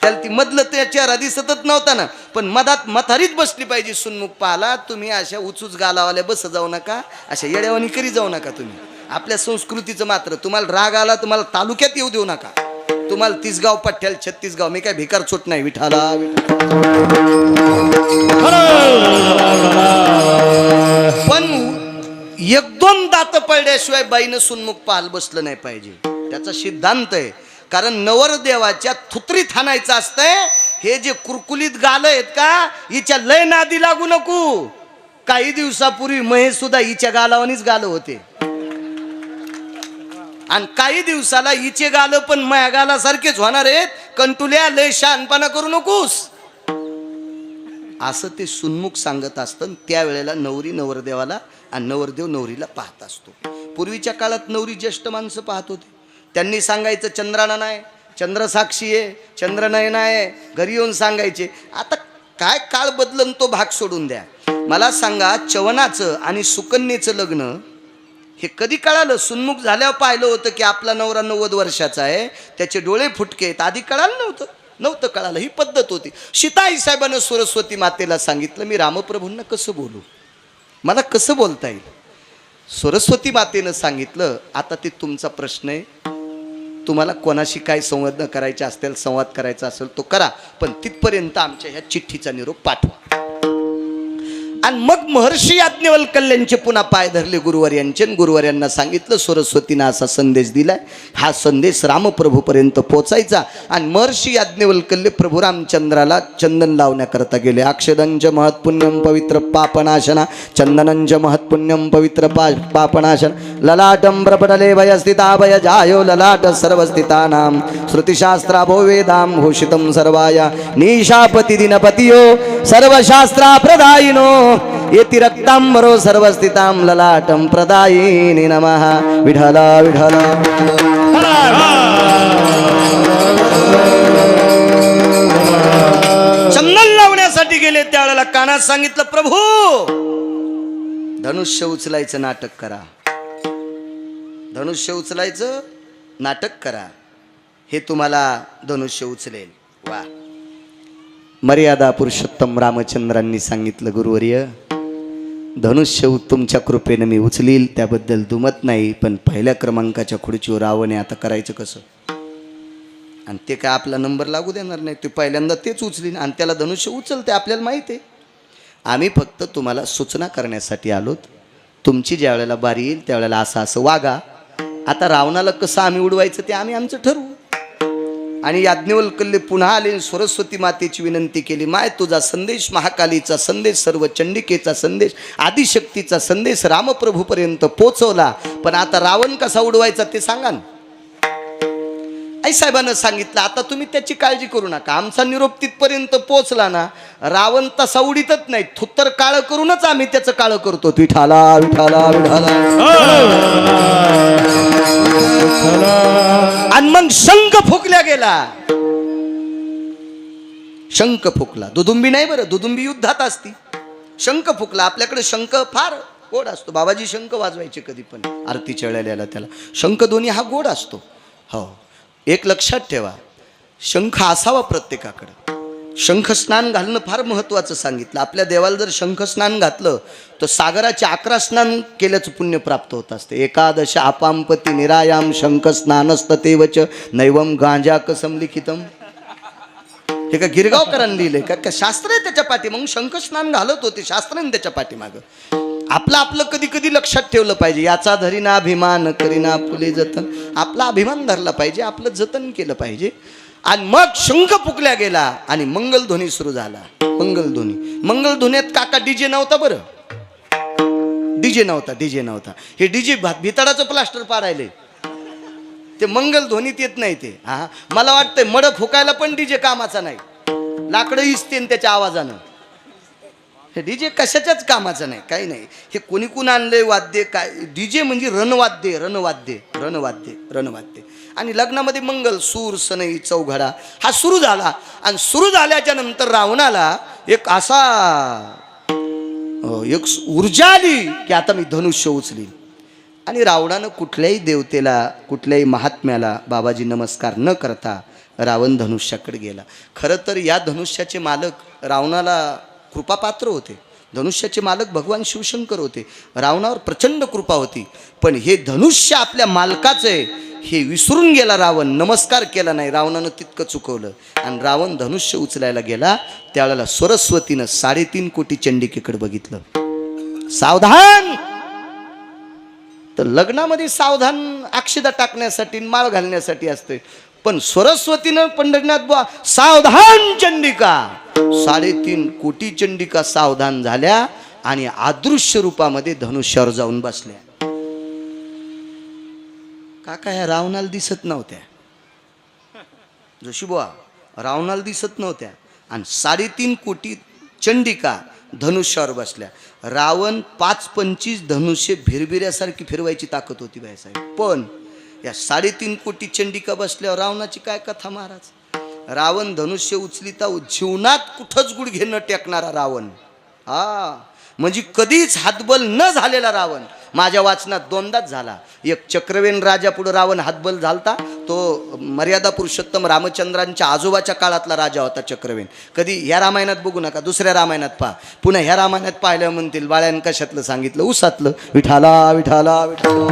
त्याला ती मधलं त्या चेहरा दिसतच नव्हता ना. पण मधात म्हातारीच बसली पाहिजे सुन्मुख पाहाला. तुम्ही अशा उचूच गालावाल्या बस जाऊ नका, अशा येड्यावानी करी जाऊ नका. तुम्ही आपल्या संस्कृतीचं मात्र तुम्हाला राग आला तुम्हाला तालुक्यात येऊ देऊ नका. तुम्हाला 30 गाव पठ्ठ्याला 36 गाव. मी काय भिकार चोट नाही. विठाला पण 1-2 दात पडल्याशिवाय बाईनं सुन्मुख पाहाल बसलं नाही पाहिजे. त्याचा सिद्धांत आहे. कारण नवरदेवाच्या थुत्रीत हाणायचं असतंय. हे जे कुरकुलीत गाल आहेत का हिच्या लय नादी लागू नको. काही दिवसापूर्वी महेश सुद्धा हिच्या गालावानीच गाल होते. आणि काही दिवसाला हिचे गाल पण माया गालासारखेच होणार आहेत. कंटुल्या लय शहाणपणा करू नकोस असं ते सुन्मुख सांगत असतं. त्यावेळेला नवरी नवरदेवाला आणि नवरदेव नवरीला पाहत असतो. पूर्वीच्या काळात नवरी ज्येष्ठ माणसं पाहत होते. त्यांनी सांगायचं चंद्राना नाही, चंद्र साक्षी आहे, चंद्रनयन आहे. घरी येऊन सांगायचे. आता काय काळ बदलन तो भाग सोडून द्या. मला सांगा चवनाचं आणि सुकन्येचं लग्न हे कधी कळालं. सुन्मुख झाल्यावर पाहिलं होतं की आपला नवरा 90 वर्षाचा आहे, त्याचे डोळे फुटके आहेत. आधी कळालं नव्हतं कळालं. ही पद्धत होती. सीताई साहेबांना सरस्वती मातेला सांगितलं मी रामप्रभूंना कसं बोलू, मला कसं बोलता येईल. सरस्वती मातेनं सांगितलं आता ते तुमचा प्रश्न आहे. तुम्हाला कोणाशी काय संवाद करायचे असतील, संवाद करायचा असेल तो करा, पण तिथपर्यंत आमच्या ह्या चिठ्ठीचा निरोप पाठवा. आणि मग महर्षी याज्ञवल्क्यांचे पुन्हा पाय धरले गुरुवर्यांचे आणि गुरुवर्यांना सांगितलं सरस्वतीनं असा संदेश दिलाय, हा संदेश रामप्रभूपर्यंत पोचायचा. आणि महर्षी याज्ञवल्क्य प्रभू रामचंद्राला चंदन लावण्याकरता गेले. अक्षदंच महत्पुण्यम पवित्र पापनाशना चंदनंच महत्पुण्यम पवित्र पापनाशन ललाटं प्रपटले भयस्थिता भय जायो ललाट सर्वस्थितानां श्रुतिशास्त्राभो वेदां घोषितं सर्वाय निशापति दिनपतियो सर्वशास्त्रा प्रदायिनो येति रक्तांबरो सर्वस्थितां ललाटं प्रदायिनी नमः. विठला विठला चंदन लावण्यासाठी गेले. त्यावेळेला कानात सांगितलं, प्रभू धनुष्य उचलायचं नाटक करा, धनुष्य उचलायचं नाटक करा, हे तुम्हाला धनुष्य उचलेल. वा. मर्यादा पुरुषोत्तम रामचंद्रांनी सांगितलं, गुरुवर्य धनुष्य तुमच्या कृपेनं मी उचलील, त्याबद्दल दुमत नाही, पण पहिल्या क्रमांकाच्या खुर्चीवर रावण आहे, आता करायचं कसं? आणि ते काय आपला नंबर लागू देणार नाही, ते पहिल्यांदा तेच उचलीन आणि त्याला धनुष्य उचलते, आपल्याला माहिती आहे. आम्ही फक्त तुम्हाला सूचना करण्यासाठी आलोत. तुमची ज्या वेळेला बारी येईल त्यावेळेला असं असं वागा. आता रावणाला कसं आम्ही उडवायचं ते आम्ही आमचं ठरवू. आणि याज्ञवल्क्य पुन्हा आले, सरस्वती मातेची विनंती केली, माय तुझा संदेश, महाकालीचा संदेश, सर्व चंडिकेचा संदेश, आदिशक्तीचा संदेश रामप्रभूपर्यंत पोचवला, पण आता रावण कसा उडवायचा ते सांगा ना. आई साहेबांना सांगितलं, आता तुम्ही त्याची काळजी करू नका, आमचा निरोप तिथपर्यंत पोचला ना, रावण तसा उडीतच नाही, थुत्तर काळं करूनच आम्ही त्याचं काळं करतो. विठाला विठाला विठाला. आणि मग शंख फुकल्या गेला, शंख फुकला. दुदुंबी नाही बरं, दुदुंबी युद्धात असती. शंख फुकला. आपल्याकडे शंख फार गोड असतो, बाबाजी शंख वाजवायचे कधी पण आरतीच्या वेळेला, त्याला शंखध्वनी हा गोड असतो. हो, एक लक्षात ठेवा, शंख असावा प्रत्येकाकडे. शंख स्नान घालणं फार महत्त्वाचं सांगितलं. आपल्या देवाला जर शंख स्नान घातलं तर सागराचे 11 स्नान केल्याचं पुण्य प्राप्त होत असते. एकादश आपांपती निरायाम शंख स्नानस्ततेवच नैवम गांजा कसम लिखितम. हे का गिरगावकरांनी लिहिलंय का? शास्त्र आहे त्याच्या पाठी. मग शंख स्नान घालत होते, शास्त्राने त्याच्या पाठीमागं. आपलं कधी कधी लक्षात ठेवलं पाहिजे. याचा धरीना अभिमान करीना फुले जतन. आपला अभिमान धरला पाहिजे, आपलं जतन केलं पाहिजे. आणि मग शंख फुकल्या गेला आणि मंगलध्वनी सुरू झाला. मंगलध्वनीत काका डीजे नव्हता बरं, डीजे नव्हता. हे डीजे भिताडाचं प्लास्टर पाडायले, ते मंगलध्वनीत येत नाही ते. हा, मला वाटतंय मड फुकायला पण डीजे कामाचा नाही, लाकडं इसते त्याच्या आवाजानं. हे डीजे कशाच्याच कामाचं नाही, काही नाही. हे कोणी कोण आणलंय वाद्य? काय डीजे म्हणजे रणवाद्य. आणि लग्नामध्ये मंगल सूर सनई चौघडा हा सुरू झाला. आणि सुरू झाल्याच्या नंतर रावणाला एक ऊर्जा आली की आता मी धनुष्य उचलीन. आणि रावणानं कुठल्याही देवतेला, कुठल्याही महात्म्याला बाबाजी नमस्कार न करता रावण धनुष्याकडे गेला. खरं तर या धनुष्याचे मालक रावणाला कृपापात्र होते. धनुष्याचे मालक भगवान शिवशंकर होते. रावणावर प्रचंड कृपा होती. पण हे धनुष्य आपल्या मालकाचं आहे हे विसरून गेला रावण, नमस्कार केला नाही. रावणानं तितकं चुकवलं आणि रावण धनुष्य उचलायला गेला. त्यावेळेला सरस्वतीनं 3.5 कोटी चंडिकेकडे बघितलं. सावधान. तर लग्नामध्ये सावधान अक्षदा टाकण्यासाठी, माळ घालण्यासाठी असते. पण सरस्वतीनं पंढरीनाथ बुवा सावधान चंडिका, 3.5 कोटी चंडिका सावधान झाल्या आणि अदृश्य रूपामध्ये धनुष्यावर जाऊन बसल्या. काका ह्या रावणाला दिसत नव्हत्या, जोशी बुवा रावणाला दिसत नव्हत्या. आणि 3.5 कोटी चंडिका धनुष्यावर बसल्या. रावण 5-25 धनुष्य भिरभिऱ्यासारखी फिरवायची ताकद होती बाईसाहेब. पण या 3.5 कोटी चंडिका बसल्यावर रावणाची काय कथा महाराज. रावण धनुष्य उचलिता जीवनात कुठंच गुडघे न टेकणारा रावण. हा, म्हणजे कधीच हातबल न झालेला रावण. माझ्या वाचनात 2दाच झाला. एक चक्रवेन राजा पुढे रावण हातबल झालता, तो मर्यादा पुरुषोत्तम रामचंद्रांच्या आजोबाच्या काळातला राजा होता चक्रवेन. कधी ह्या रामायणात बघू नका, दुसऱ्या रामायणात पहा. पुन्हा ह्या रामायणात पाहिलं म्हणतील बाळ्यान कशातलं सांगितलं, उसातलं. विठाला विठाला विठाला.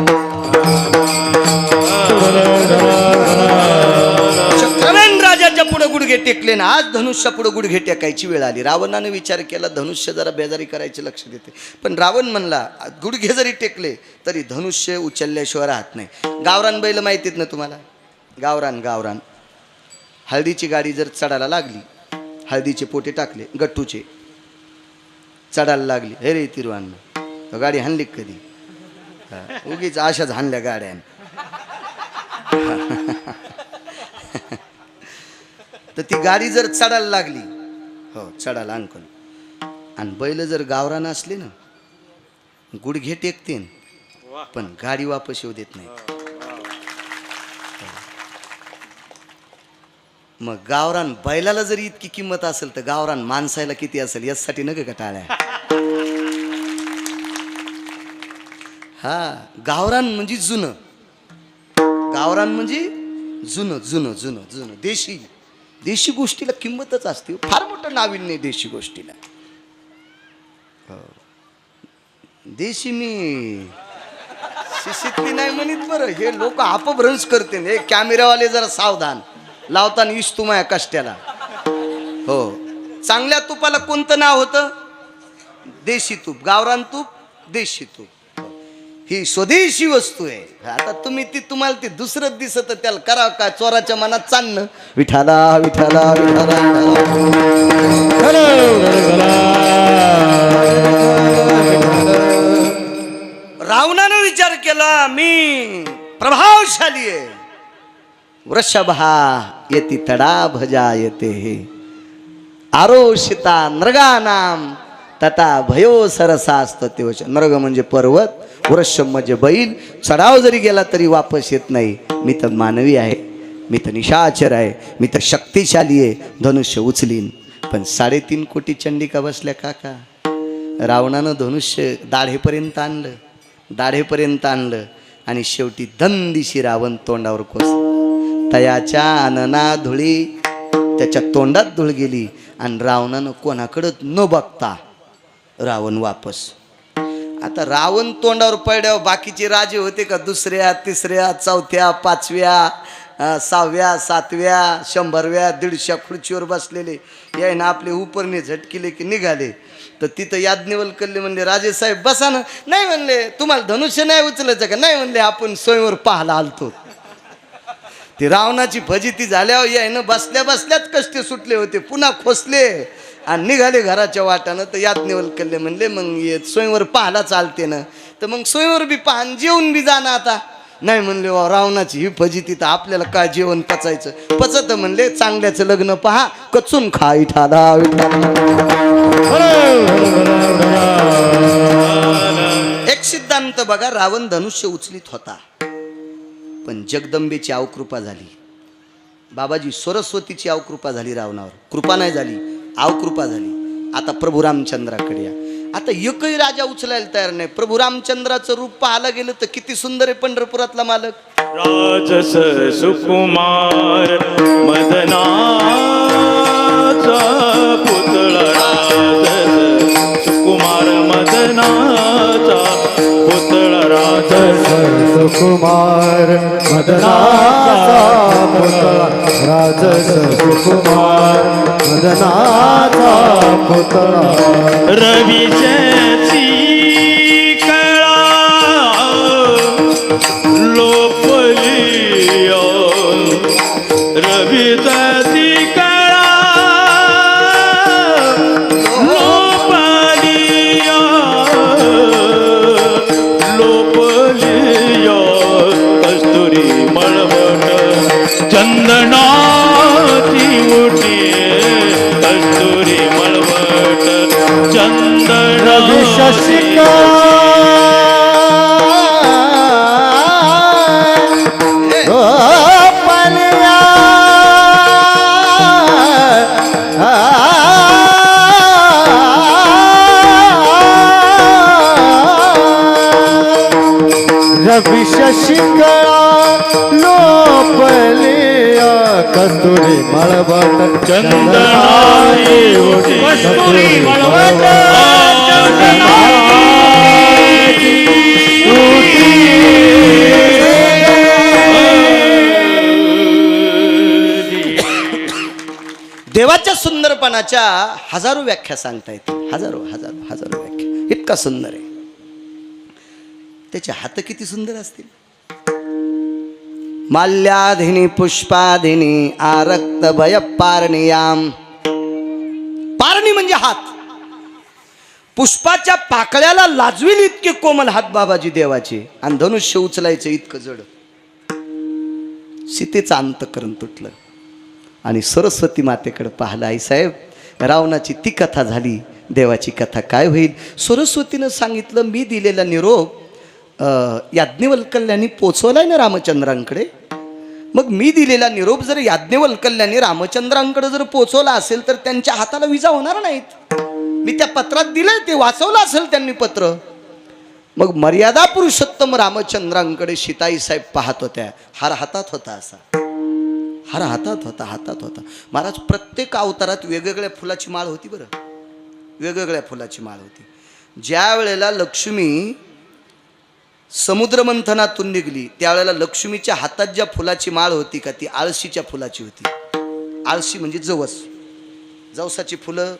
चक्रवेन राजाच्या पुढे गुडघे टेकले ना आज धनुष्या पुढे गुडघे टेकायची वेळ आली. रावणाने विचार केला धनुष्य जरा बेजारी करायचे लक्ष देते, पण रावण म्हणला गुडघे जरी टेकले तरी धनुष्य उचलल्याशिवाय राहत नाही. गावरान बैल माहितीत ना तुम्हाला, गावरान गावरान हळदीची गाडी जर चढायला लागली, हळदीचे पोटे टाकले गट्टूचे, चढायला लागली, हे रे तिरवान गाडी हाणली कधी, उगीच अशाच हाणल्या गाड्या. तर ती गाडी जर चढायला लागली, हो चढायला अंकल, आणि बैल जर गावरान असले ना गुडघे टेकते पण गाडी वापस येऊ देत नाही. मग गावरान बैलाला जरी इतकी किंमत असेल तर गावरान माणसाला किती असेल यासाठी नका का टाळ्या. हा गावरान म्हणजे जुनं, गावरान म्हणजे जुनं जुनं जुनं जुनं देशी, देशी गोष्टीला किंमतच असते. फार मोठं नाविन्य आहे देशी गोष्टीला. देशी मी शिशीतली नाही म्हणत बरं, हे लोक अपभ्रंश करते. हे कॅमेरावाले जरा सावधान, लावताना इष्टू माया कष्ट्याला. हो चांगल्या तुपाला कोणतं नाव होतं? देशी तूप, गावरान तूप, देशी तूप. ही स्वदेशी वस्तू आहे. आता तुम्ही ती तुम्हाला ती दुसरं दिसत त्याला करा काय, चोराच्या मनात चालणं विठाला विठाला विठाला. रावणानं विचार केला मी प्रभावशाली आहे. वृषभा येती तडा भजा येते आरोषिता नृगानाम तटा भयो सरसास्त. तेवश नरग म्हणजे पर्वत, वृषभ म्हणजे बैल. चढाव जरी गेला तरी वापस येत नाही. मी तर मानवी आहे, मी तर निशाचर आहे, मी तर शक्तिशाली आहे, धनुष्य उचलीन. पण 3.5 कोटी चंडिका बसल्या काका. रावणानं धनुष्य दाढेपर्यंत आणलं, दाढेपर्यंत आणलं आणि शेवटी दंदिशी रावण तोंडावर कोसला. तयाच्या अनना धुळी त्याच्या तोंडात धूळ गेली आणि रावणानं कोणाकडं न बघता रावण वापस. आता रावण तोंडावर पडल्यावर बाकीचे राजे होते का दुसऱ्या तिसऱ्या चौथ्या 5व्या 6व्या 7व्या 100व्या 150 खुर्चीवर बसलेले यायनं आपले उपरने झटकिले की निघाले. तर तिथं याज्ञवल्क्य म्हणले राजेसाहेब बसा ना. नाही म्हणले तुम्हाला धनुष्य नाही उचलायचं का? नाही म्हणले आपण स्वयंवर पाहायला आलतो. ती रावणाची फजिती झाल्यावर यायनं बसल्या बसल्याच कष्ट सुटले होते, पुन्हा खोसले आणि निघाले घराच्या वाटानं. तर याज्ञवल्क्य म्हणले मग स्वयंवर पाहायला चालते ना, तर मग स्वयंवर बी पाहा जेवून बी जाणं आता. नाही म्हणले वा रावणाची ही फजिती तर आपल्याला काय जेवण पचायचं? पचत म्हणले चांगल्याचं लग्न पहा, कचून खा विठाला विठाला. एक सिद्धांत बघा, रावण धनुष्य उचलीत होता पण जगदंबेची अवकृपा झाली. बाबाजी सरस्वतीची अवकृपा झाली रावणावर. कृपा नाही झाली, अवकृपा झाली. आता प्रभू रामचंद्राकडे या. आता एकही राजा उचलायला तयार नाही. प्रभू रामचंद्राचं रूप पाहायला गेलं तर किती सुंदर आहे पंढरपुरातला मालक. राजस सुकुमार मदनाचा पुतळा, राजस सुकुमार मदनाचा पुतळा, राजस सुकुमार मदनाचा पुतळा, राजस सुकुमार मदनाचा पुतळा. रविजयची कळा लोपलिया, रविजयची कळा लोपलिया, लोपलिया. कस्तुरी मळवट चंदनाची उठी, कस्तुरी मळवट चंदनाची. रवि शशिकळा लोपलिया, कस्तुरी मळवट चंदनाची उठी, कस्तुरी मळवट चंदनाची उठी. देवाच्या सुंदरपणाच्या हजारो व्याख्या सांगता येतील, हजारो हजारो हजारो व्याख्या. इतका सुंदर आहे. त्याचे हात किती सुंदर असतील. माल्याधिनी पुष्पाधिनी आरक्त भय पारणियाम. पारणी म्हणजे हात. पुष्पाच्या पाकळ्याला लाजवील इतके कोमल हात बाबाजी देवाचे. आणि धनुष्य उचलायचं इतकं जड. सीतेचं अंतःकरण तुटलं आणि सरस्वती मातेकडे पाहिलं. आई साहेब, रावणाची ती कथा झाली, देवाची कथा काय होईल. सरस्वतीनं सांगितलं मी दिलेला निरोप याज्ञवल्क्यांनी पोचवलाय ना रामचंद्रांकडे. मग मी दिलेला निरोप जर याज्ञवल्क्यांनी रामचंद्रांकडे जर पोचवला असेल तर त्यांच्या हाताला विजा होणार नाहीत. मी त्या पत्रात दिलंय, ते वाचवलं असेल त्यांनी पत्र. मग मर्यादा पुरुषोत्तम रामचंद्रांकडे सीताई साहेब पाहत होत्या. हार हातात होता, असा हार हातात होता, हातात होता. महाराज प्रत्येक अवतारात वेगवेगळ्या फुलाची माळ होती. बरं, वेगवेगळ्या फुलाची माळ होती. ज्या वेळेला लक्ष्मी समुद्रमंथनातून निघली त्यावेळेला लक्ष्मीच्या हातात ज्या फुलाची माळ होती का, ती आळशीच्या फुलाची होती. आळशी म्हणजे जवस. जवसाची फुलं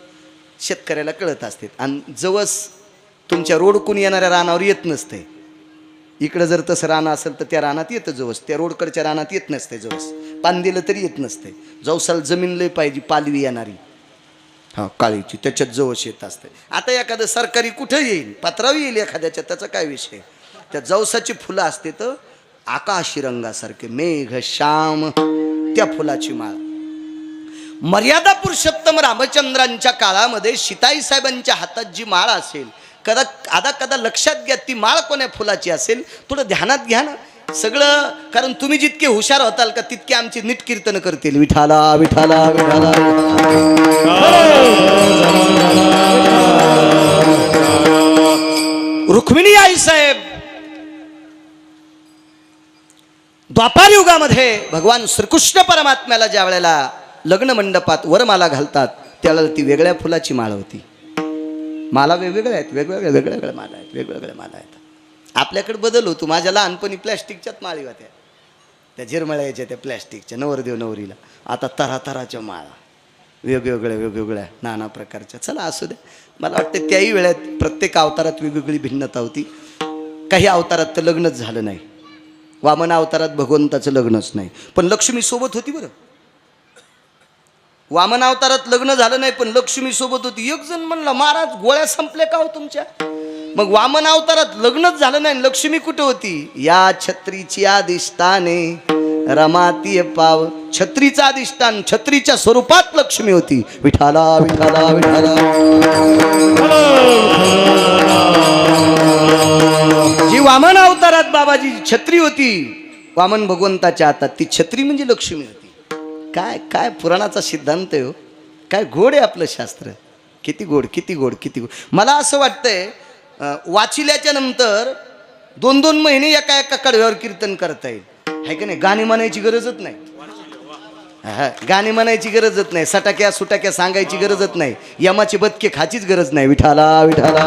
शेतकऱ्याला कळत असतात. आणि जवस तुमच्या रोडकून येणाऱ्या रानावर येत नसते. इकडं जर तसं रान असेल तर त्या रानात येतं जवस, त्या रोडकडच्या रानात येत नसते जवस. पान दिलं तरी येत नसते. जवसाला जमीन लय पाहिजे, पालवी येणारी, हा काळीची, त्याच्यात जवस येत असते. आता एखादं सरकारी कुठं येईल, पत्रावी येईल एखाद्याच्या, त्याचा काय विषय. त्या जवसाची फुलं असते तर आकाशी रंगासारखे, मेघ श्याम, त्या फुलाची माळ. मर्यादा पुरुषोत्तम रामचंद्रांच्या काळामध्ये सीताई साहेबांच्या हातात जी माळ असेल, कदा लक्षात घ्या ती माळ कोण्या फुलाची असेल. थोडं ध्यानात घ्या ना सगळं, कारण तुम्ही जितके हुशार होताल का तितके आमची नीट कीर्तन करतील. विठाला विठाला विठाला. रुक्मिणी आई साहेब द्वापार युगामध्ये भगवान श्रीकृष्ण परमात्म्याला ज्या वेळेला लग्न मंडपात वरमाला घालतात त्यावेळेला ती वेगळ्या फुलाची माळ होती. माला वेगवेगळ्या आहेत, वेगवेगळ्या माला आहेत, वेगवेगळ्या माला आहेत. आपल्याकडे बदल होतो. माझ्या लहानपणी प्लॅस्टिकच्याच माळी होत्या, त्या झिरमळ्याच्या, त्या प्लॅस्टिकच्या, नवरदेव नवरीला. आता तरातराच्या माळा, वेगवेगळ्या नाना प्रकारच्या. चला असू द्या. मला वाटतं त्याही वेळात प्रत्येक अवतारात वेगवेगळी भिन्नता होती. काही अवतारात तर लग्नच झालं नाही. वामन अवतारात भगवंताचं लग्नच नाही, पण लक्ष्मी सोबत होती. बरं, वामन अवतारात लग्न झालं नाही पण लक्ष्मी सोबत होती. एक जण म्हणला, महाराज गोळ्या संपल्या का हो तुमच्या. मग वामन अवतारात लग्नच झालं नाही, लक्ष्मी कुठे होती. या छत्रीची अधिष्ठाने रमातीय पाव. छत्रीचा अधिष्ठान, छत्रीच्या स्वरूपात लक्ष्मी होती. विठाला विठाला विठाला. जी वामन अवतारात बाबाजी छत्री होती वामन भगवंताच्या हातात, ती छत्री म्हणजे लक्ष्मी होती. काय काय पुराणाचा सिद्धांत आहे हो. काय गोड आहे आपलं शास्त्र. किती गोड, किती गोड, किती गोड. मला असं वाटतंय वाचिल्याच्या नंतर 2-2 महिने एका एका कडव्यावर कीर्तन करता येईल, आहे का नाही. गाणी म्हणायची गरजच नाही. गाणी म्हणायची गरजच नाही. सटाक्या सुटाक्या सांगायची गरजच नाही. यमाची बदके खाचीच गरज नाही. विठाला विठाला.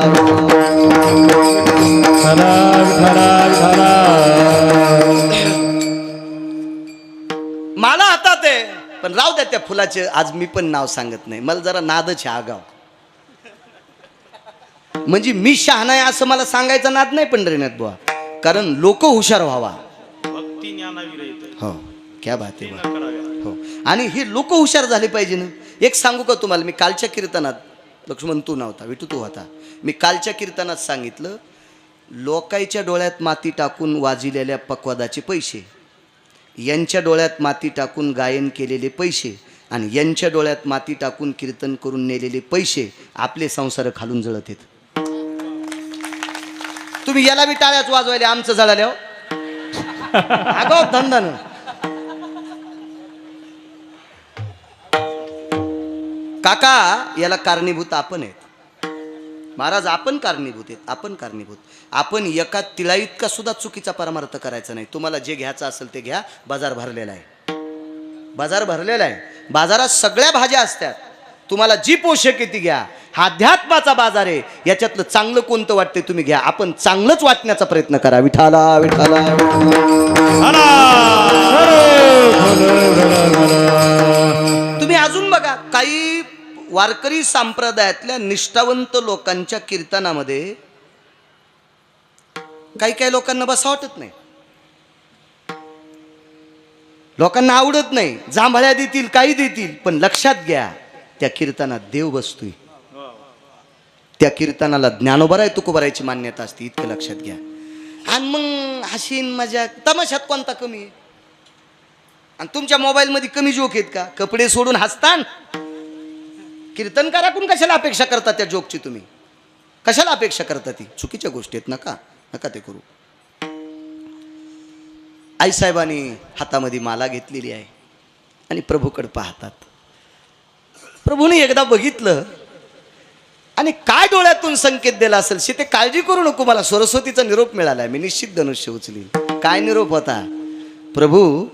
मला हातात आहे पण राहू द्या त्या फुलाचे. आज मी पण नाव सांगत नाही, मला जरा नादच आहे आगाव. म्हणजे मी शहाणा आहे असं मला सांगायचा नाद नाही पंढरीनाथ बुवा, कारण लोक हुशार व्हावा. हो, क्या बात आहे. हो, आणि हे लोक हुशार झाले पाहिजे ना. एक सांगू का तुम्हाला, मी कालच्या कीर्तनात, लक्ष्मण तू नव्हता, विठू तू होता, मी कालच्या कीर्तनात सांगितलं, लोकांच्या डोळ्यात माती टाकून वाजिलेल्या पक्वादाचे पैसे, यांच्या डोळ्यात माती टाकून गायन केलेले पैसे, आणि यांच्या डोळ्यात माती टाकून कीर्तन करून नेलेले पैसे आपले संसार खालून जळत आहेत. तुम्ही याला बी टाळ्याच वाजवायला, आमचं जळाल्या आगाव धंदानं. काका, याला कारणीभूत आपण आहेत महाराज. आपण कारणीभूत आहेत, आपण कारणीभूत. आपण एका तिळा इतका सुद्धा चुकीचा परमार्थ करायचा नाही. तुम्हाला जे घ्यायचं असेल ते घ्या. बाजार भरलेला आहे, बाजार भरलेला आहे. बाजारात सगळ्या भाज्या असतात. तुम्हाला जी पोषक आहे ती घ्या. हा अध्यात्माचा बाजार आहे. याच्यातलं चांगलं कोणतं वाटते तुम्ही घ्या. आपण चांगलंच वाटण्याचा प्रयत्न करा. विठाला विठाला. तुम्ही अजून बघा, काही वारकरी संप्रदायातल्या निष्ठावंत लोकांच्या कीर्तनामध्ये काही काही लोकांना बसा वाटत नाही, लोकांना आवडत नाही, जांभळ्या देतील काही देतील, पण लक्षात घ्या त्या कीर्तनात देव बसतोय, त्या कीर्तनाला ज्ञानोबा तुकोबारायची मान्यता असते, इतकं लक्षात घ्या. आणि मग हसीन मजा तमाशात कोणता कमी आहे? आणि तुमच्या मोबाईल मध्ये कमी जोक आहेत का? कपडे सोडून हसतान. कीर्तनकाराकडून कशाला अपेक्षा करता त्या जोकची? तुम्ही कशाला अपेक्षा करता? ती चुकीच्या गोष्टी आहेत, नका नका ते करू. आईसाहेबांनी हातामध्ये माला घेतलेली आहे आणि प्रभूकडे पाहतात. प्रभूने एकदा बघितलं आणि काय डोळ्यातून संकेत दिला असेल शे ते काळजी करू नको, मला सरस्वतीचा निरोप मिळालाय, मी निश्चित धनुष्य उचलील. काय निरोप होता? प्रभू,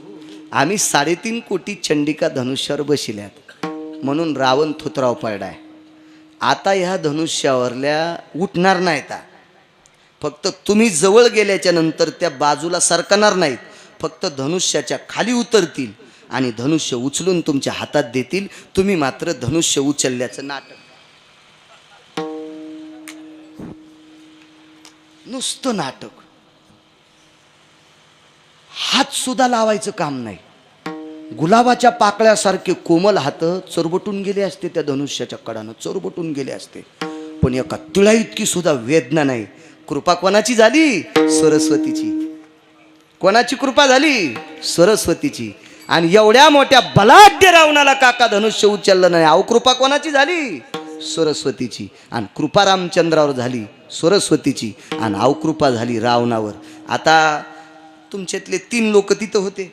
आम्ही 3.5 कोटी चंडिका धनुष्यावर बसिल्यात म्हणून रावण थोतराव पडलाय. आता ह्या धनुष्यावरल्या उठणार नाहीत, फक्त तुम्ही जवळ गेल्याच्या नंतर त्या बाजूला सरकणार नाहीत, फक्त धनुष्याच्या खाली उतरतील आणि धनुष्य उचलून तुमच्या हातात देतील. तुम्ही मात्र धनुष्य उचलल्याचं नाटक, नुसतं नाटक, हात सुद्धा लावायचं काम नाही. गुलाबाच्या पाकळ्यासारखे कोमल हात चरबटून गेले असते त्या धनुष्याच्या कडानं, चरबटून गेले असते, पण एका तिळा इतकी सुद्धा वेदना नाही. कृपा कोणाची झाली? सरस्वतीची. कोणाची कृपा झाली? सरस्वतीची. आणि एवढ्या मोठ्या बलाढ्य रावणाला काका धनुष्य उचललं नाही, अहो कृपा कोणाची झाली? सरस्वतीची. आणि कृपा रामचंद्रावर झाली सरस्वतीची, आणि अवकृपा झाली रावणावर. आता तुमच्यातले 3 लोक तिथं होते,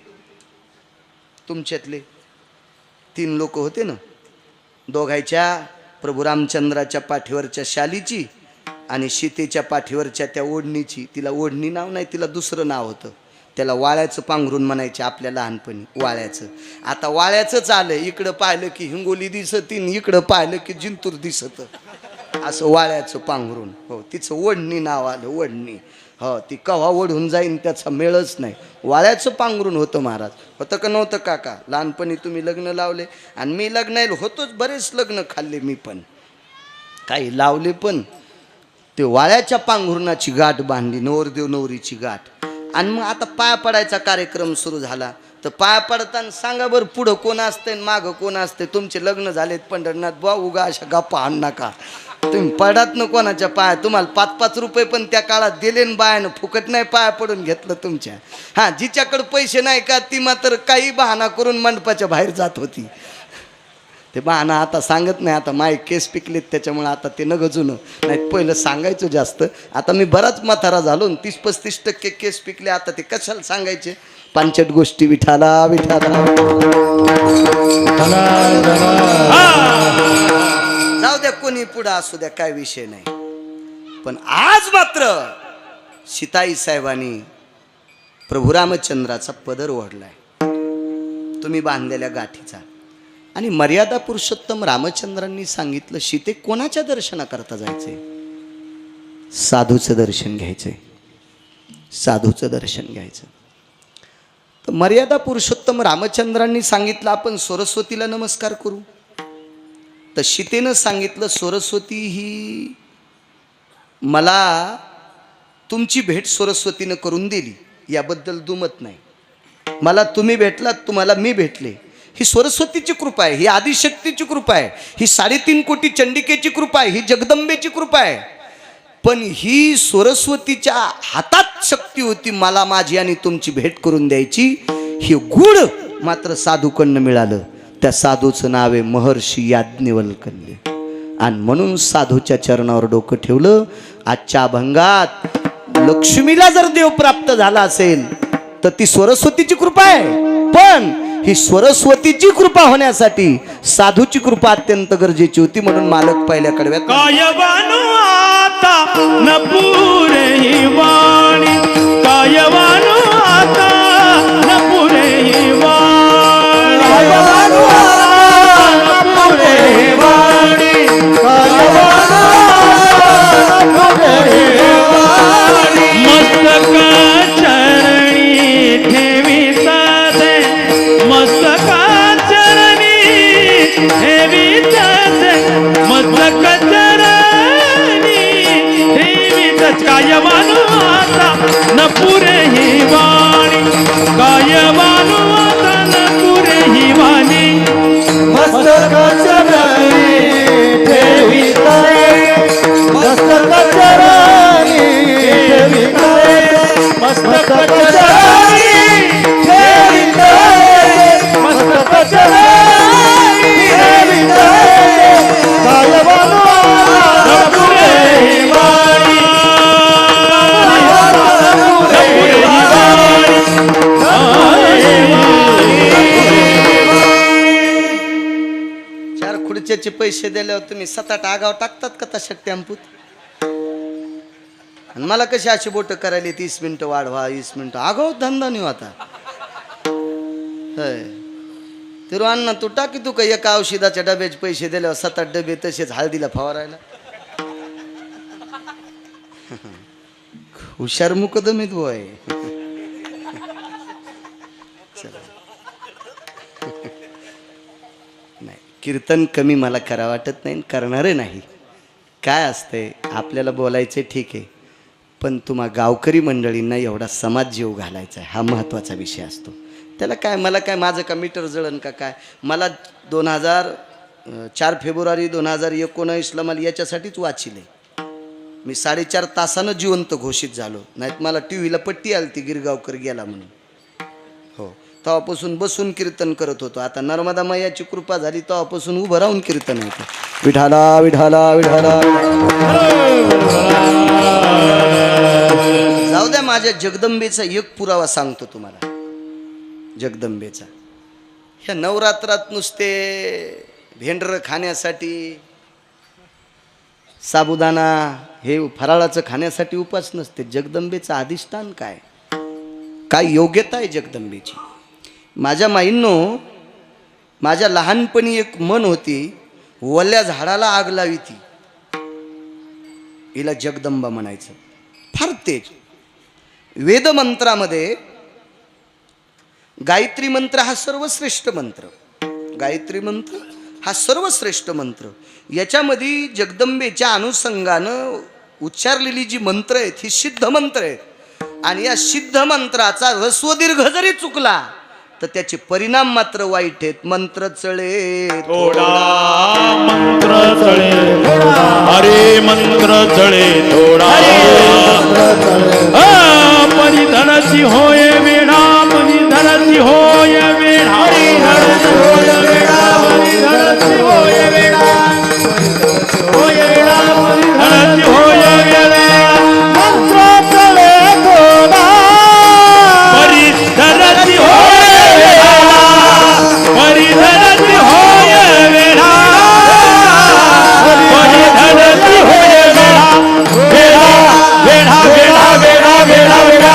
तुमच्यातले 3 लोक होते ना, दोघांच्या प्रभू रामचंद्राच्या पाठीवरच्या शालीची आणि सीतेच्या पाठीवरच्या त्या ओढणीची. तिला ओढणी नाव नाही, तिला दुसरं नाव होतं, त्याला वाळ्याचं पांघरून म्हणायचे आपल्या लहानपणी, वाळ्याचं. आता वाळ्याचंच आलं, इकडं पाहिलं की हिंगोली दिसत, इकडं पाहिलं की जिंतूर दिसत, असं वाळ्याचं पांघरून. हो, तिचं ओढणी नाव आलं, ओढणी. हो, ती कव्हा ओढून जाईन त्याचा मेळच नाही. वाळ्याचं पांघरून होतं महाराज. होतं का नव्हतं काका? लहानपणी तुम्ही लग्न लावले आणि मी लग्नाला होतोच, बरेच लग्न खाल्ले मी पण, काही लावले पण. ते वाळ्याच्या पांघरुणाची गाठ बांधली, नवरदेव नवरीची गाठ. आणि मग आता पाया पडायचा कार्यक्रम सुरू झाला. तर पाया पडताना सांगा बरं, पुढं कोण असतंय मागं कोण असतंय? तुमचे लग्न झालेत पंढरनाथ बुवा, उगा अशा गप्पा आण नका. तुम्ही पडात ना कोणाच्या पाया. तुम्हाला 5-5 रुपये पण त्या काळात दिले ना बायानं, फुकट नाही पाया पडून घेतलं तुमच्या. हां, जिच्याकडे पैसे नाही का ती मात्र काही बहाणा करून मंडपाच्या बाहेर जात होती. ते बहाणा आता सांगत नाही, आता माय केस पिकलेत त्याच्यामुळे आता ते न गजून. नाही पहिलं सांगायचं जास्त, आता मी बराच म्हातारा झालो, 30-35% केस पिकले, आता ते कशाला सांगायचे? 5 गोष्टी विठाला विठाला. जाऊ द्या, कोणी पुढं असू द्या, काय विषय नाही. पण आज मात्र सीताई साहेबांनी प्रभू रामचंद्राचा पदर ओढलाय, तुम्ही बांधलेल्या गाठीचा. आणि मर्यादा पुरुषोत्तम रामचंद्रांनी सांगितलं, सीते कोणाच्या दर्शनाकरता जायचंय? साधूचं दर्शन घ्यायचंय, साधूचं दर्शन घ्यायचं. तर मर्यादा पुरुषोत्तम रामचंद्रांनी सांगितलं आपण सरस्वतीला नमस्कार करू. तर सीतेनं सांगितलं, सरस्वती ही मला तुमची भेट सरस्वतीनं करून दिली, याबद्दल दुमत नाही. मला तुम्ही भेटलात, तुम्हाला मी भेटले, ही सरस्वतीची कृपा आहे, ही आदिशक्तीची कृपा आहे, ही 3.5 कोटी चंडिकेची कृपा आहे, ही जगदंबेची कृपा आहे. पण ही सरस्वतीच्या हातात शक्ती होती मला माझी आणि तुमची भेट करून द्यायची. हे गुण मात्र साधूकडनं मिळालं. त्या साधूचं नाव आहे महर्षी याज्ञवल्क्य. आणि म्हणून साधूच्या चरणावर डोकं ठेवलं. आजच्या अभंगात लक्ष्मीला जर देव प्राप्त झाला असेल तर ती सरस्वतीची कृपा आहे. पण ही सरस्वतीची कृपा होण्यासाठी साधूची कृपा अत्यंत गरजेची होती. म्हणून मालक पहिल्या कडव्यात कायवानु आता न पुरे ही वाणी, कायवानु आता न पुरे ही वाणी, कायवानु आता न पुरे ही वाणी, कायवानु आता न पुरे ही वाणी. मस्तका चरणी ठेवी साधे, मस्तका चरणी ठेवी खुर्च्याचे पैसे दिल्यावर तुम्ही 7-8 आगाव टाकतात का तशा टेम्पूत? आणि मला कशी अशी बोट करायला 30 मिनिटं वाढवा 20 मिनिटं आगाव धंदा नाही आता. तर अण्णा तू टाकी तू का एका औषधाच्या डब्याचे पैसे दिल्यावर 7-8 डबे तसेच हळदीला फवारायला. हुशार मुकदमीत बोय. नाही कीर्तन कमी मला करा वाटत नाही, करणारे नाही. काय असतंय आपल्याला बोलायचं ठीक आहे, पण तुम्हा गावकरी मंडळींना एवढा समाज जीव घालायचा आहे हा महत्त्वाचा विषय असतो. त्याला काय मला काय माझं का मीटर जळण का काय. मला 4 फेब्रुवारी 2019ला मला याच्यासाठीच वाचिले. मी 4.5 तासानं जिवंत घोषित झालो. नाहीत मला टी व्हीला पट्टी आली ती गिरगावकर गेला म्हणून. हो तेव्हापासून बसून कीर्तन करत होतो. आता नर्मदा मैयाची कृपा झाली तेव्हापासून उभं राहून कीर्तन होतं. विठाला विठाला विठाला. जाऊ द्या माझ्या जगदंबेचा एक पुरावा सांगतो तुम्हाला. जगदंबेचा ह्या नवरात्रात नुसते भेंडर खाण्यासाठी साबुदाणा हे फराळाचं खाण्यासाठी उपास नसते. जगदंबेचं अधिष्ठान काय काय योग्यता आहे जगदंबेची. माझ्या माईंनो माझ्या लहानपणी एक म्हण होती, वल्या झाडाला आग लावी ती हिला जगदंबा म्हणायचं. फार तेज. वेदमंत्रामध्ये गायत्री मंत्र हा सर्वश्रेष्ठ मंत्र. गायत्री मंत्र हा सर्वश्रेष्ठ मंत्र. याच्यामध्ये जगदंबेच्या अनुषंगानं उच्चारलेली जी मंत्र आहेत ही सिद्ध मंत्र आहेत. आणि या सिद्ध मंत्राचा ऱ्हस्व दीर्घ जरी चुकला तर त्याचे परिणाम मात्र वाईट आहेत. मंत्र चळे थोडा मंत्र चळे अरे मंत्र चळे थोडा परिधनची होय वेढा परिधनची होय वेढा परिधनची होय वेढा परिधनची होय वेढा होय वेढा परिधनची होय वेढा मंत्र चळे थोडा परिधनची होय परिधनची होय वेढा परिधनची होय वेढा वेढा वेढा वेढा वेढा वेढा.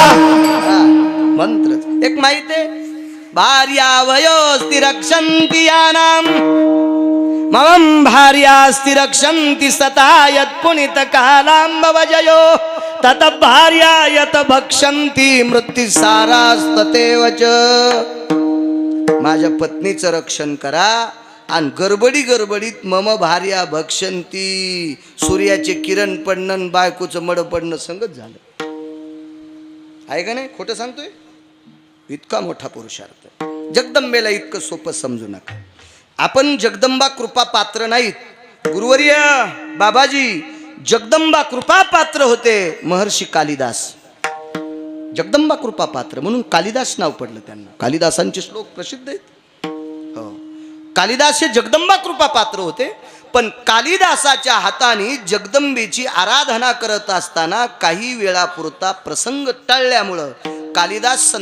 मंत्र एक माहिती आहे. भार्यावयोस्ति रक्षन्ति यानाम मम भार्यास्ति रक्षन्ति सता यत् पुनित कालांबवजयो तत भार्या यत भक्षन्ति मृत्युसारास्ततेव च. माझ्या पत्नीचं रक्षण करा आणि गडबडीत मम भार्या भक्षंती. सूर्याचे किरण पडणं बायकोचं मड पडणं संगत झालं आहे का नाही. खोटं सांगतोय. इतका मोठा पुरुषार्थ. जगदंबेला इतकं सोपं समजू नका. आपण जगदंबा कृपा पात्र नाहीत. गुरुवर्य बाबाजी जगदंबा कृपा पात्र होते महर्षी कालिदास. जगदंबा कृपा पात्र म्हणून कालिदास नाव पडलं त्यांना. कालिदासांचे श्लोक प्रसिद्ध आहेत. हो कालिदास हे जगदंबा कृपा पात्र होते. पण कालिदासाच्या हाताने जगदंबेची आराधना करत असताना काही वेळापुरता प्रसंग टळल्यामुळं कालिदास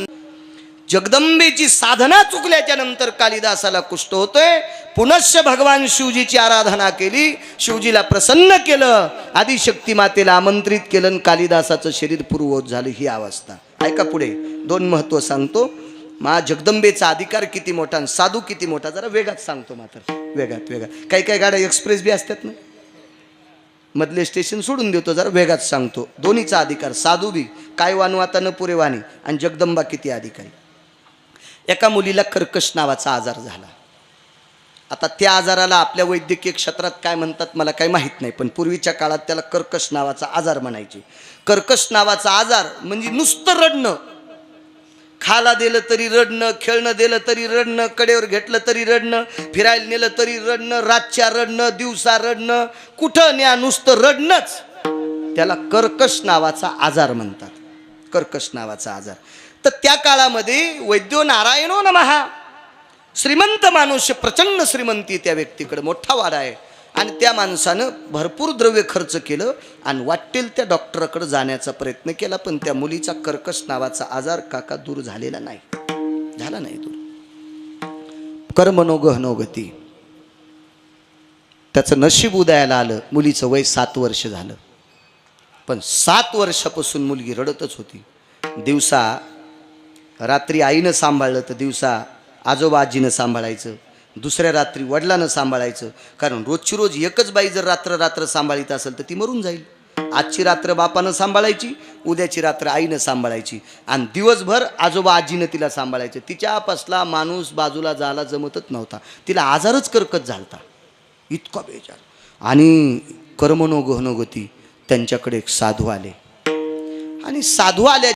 जगदंबेची साधना चुकल्याच्या नंतर कालिदासाला कुष्ठ होतोय. पुनश्च भगवान शिवजीची आराधना केली, शिवजीला प्रसन्न केलं, आदिशक्ती मातेला आमंत्रित केलं, कालिदासाचं शरीर पूर्ववत झालं. ही अवस्था ऐका. पुढे 2 महत्व सांगतो. मा जगदंबेचा अधिकार किती मोठा आणि साधू किती मोठा. जरा वेगात सांगतो मात्र वेगात. काही गाड्या एक्सप्रेस बी असतात ना, मधले स्टेशन सोडून देतो. जरा वेगात सांगतो. दोन्हीचा अधिकार, साधू बी काय वानू आता न पुरे वाणी आणि जगदंबा किती अधिकारी. एका मुलीला कर्कश नावाचा आजार झाला. आता त्या आजाराला आपल्या वैद्यकीय क्षेत्रात काय म्हणतात मला काही माहीत नाही, पण पूर्वीच्या काळात त्याला कर्कश नावाचा आजार म्हणायचे. कर्कश नावाचा आजार म्हणजे नुसतं रडणं. खाला दिलं तरी रडणं, खेळणं दिलं तरी रडणं, कडेवर घेतलं तरी रडणं, फिरायला नेलं तरी रडणं, रातच्या रडणं, दिवसा रडणं, कुठं न्या नुसतं रडणंच. त्याला कर्कश नावाचा आजार म्हणतात. कर्कश नावाचा आजार. तर त्या काळामध्ये वैद्यो नारायणो नमः, श्रीमंत माणूस, प्रचंड श्रीमंती त्या व्यक्तीकडे, मोठा वाडा आहे. आणि त्या माणसानं भरपूर द्रव्य खर्च केलं आणि वाटेल त्या डॉक्टरकडे जाण्याचा प्रयत्न केला. पण त्या मुलीचा कर्कश नावाचा आजार काका दूर झालेला नाही. झाला नाही दूर. कर्मनो गहनो गती. त्याचं नशीब उदयाला आलं, मुलीचं वय 7 वर्ष झालं. पण 7 वर्षापासून मुलगी रडतच होती. दिवसा रात्री आईनं सांभाळलं तर दिवसा आजोबा आजीनं सांभाळायचं, दुसऱ्या रात्री वडिलानं सांभाळायचं. कारण रोजची रोज एकच बाई जर रात्र रात्र सांभाळीत असेल तर ती मरून जाईल. आजची रात्र बापानं सांभाळायची, उद्याची रात्र आईनं सांभाळायची, आणि दिवसभर आजोबा आजीनं तिला सांभाळायचं. तिच्यापासला माणूस बाजूला जायला जमतच नव्हता. तिला आजारच कर्कच झालता, इतका बेजार. आणि कर्मणो गहनोगती त्यांच्याकडे एक साधू आले, आणि साधू आल्या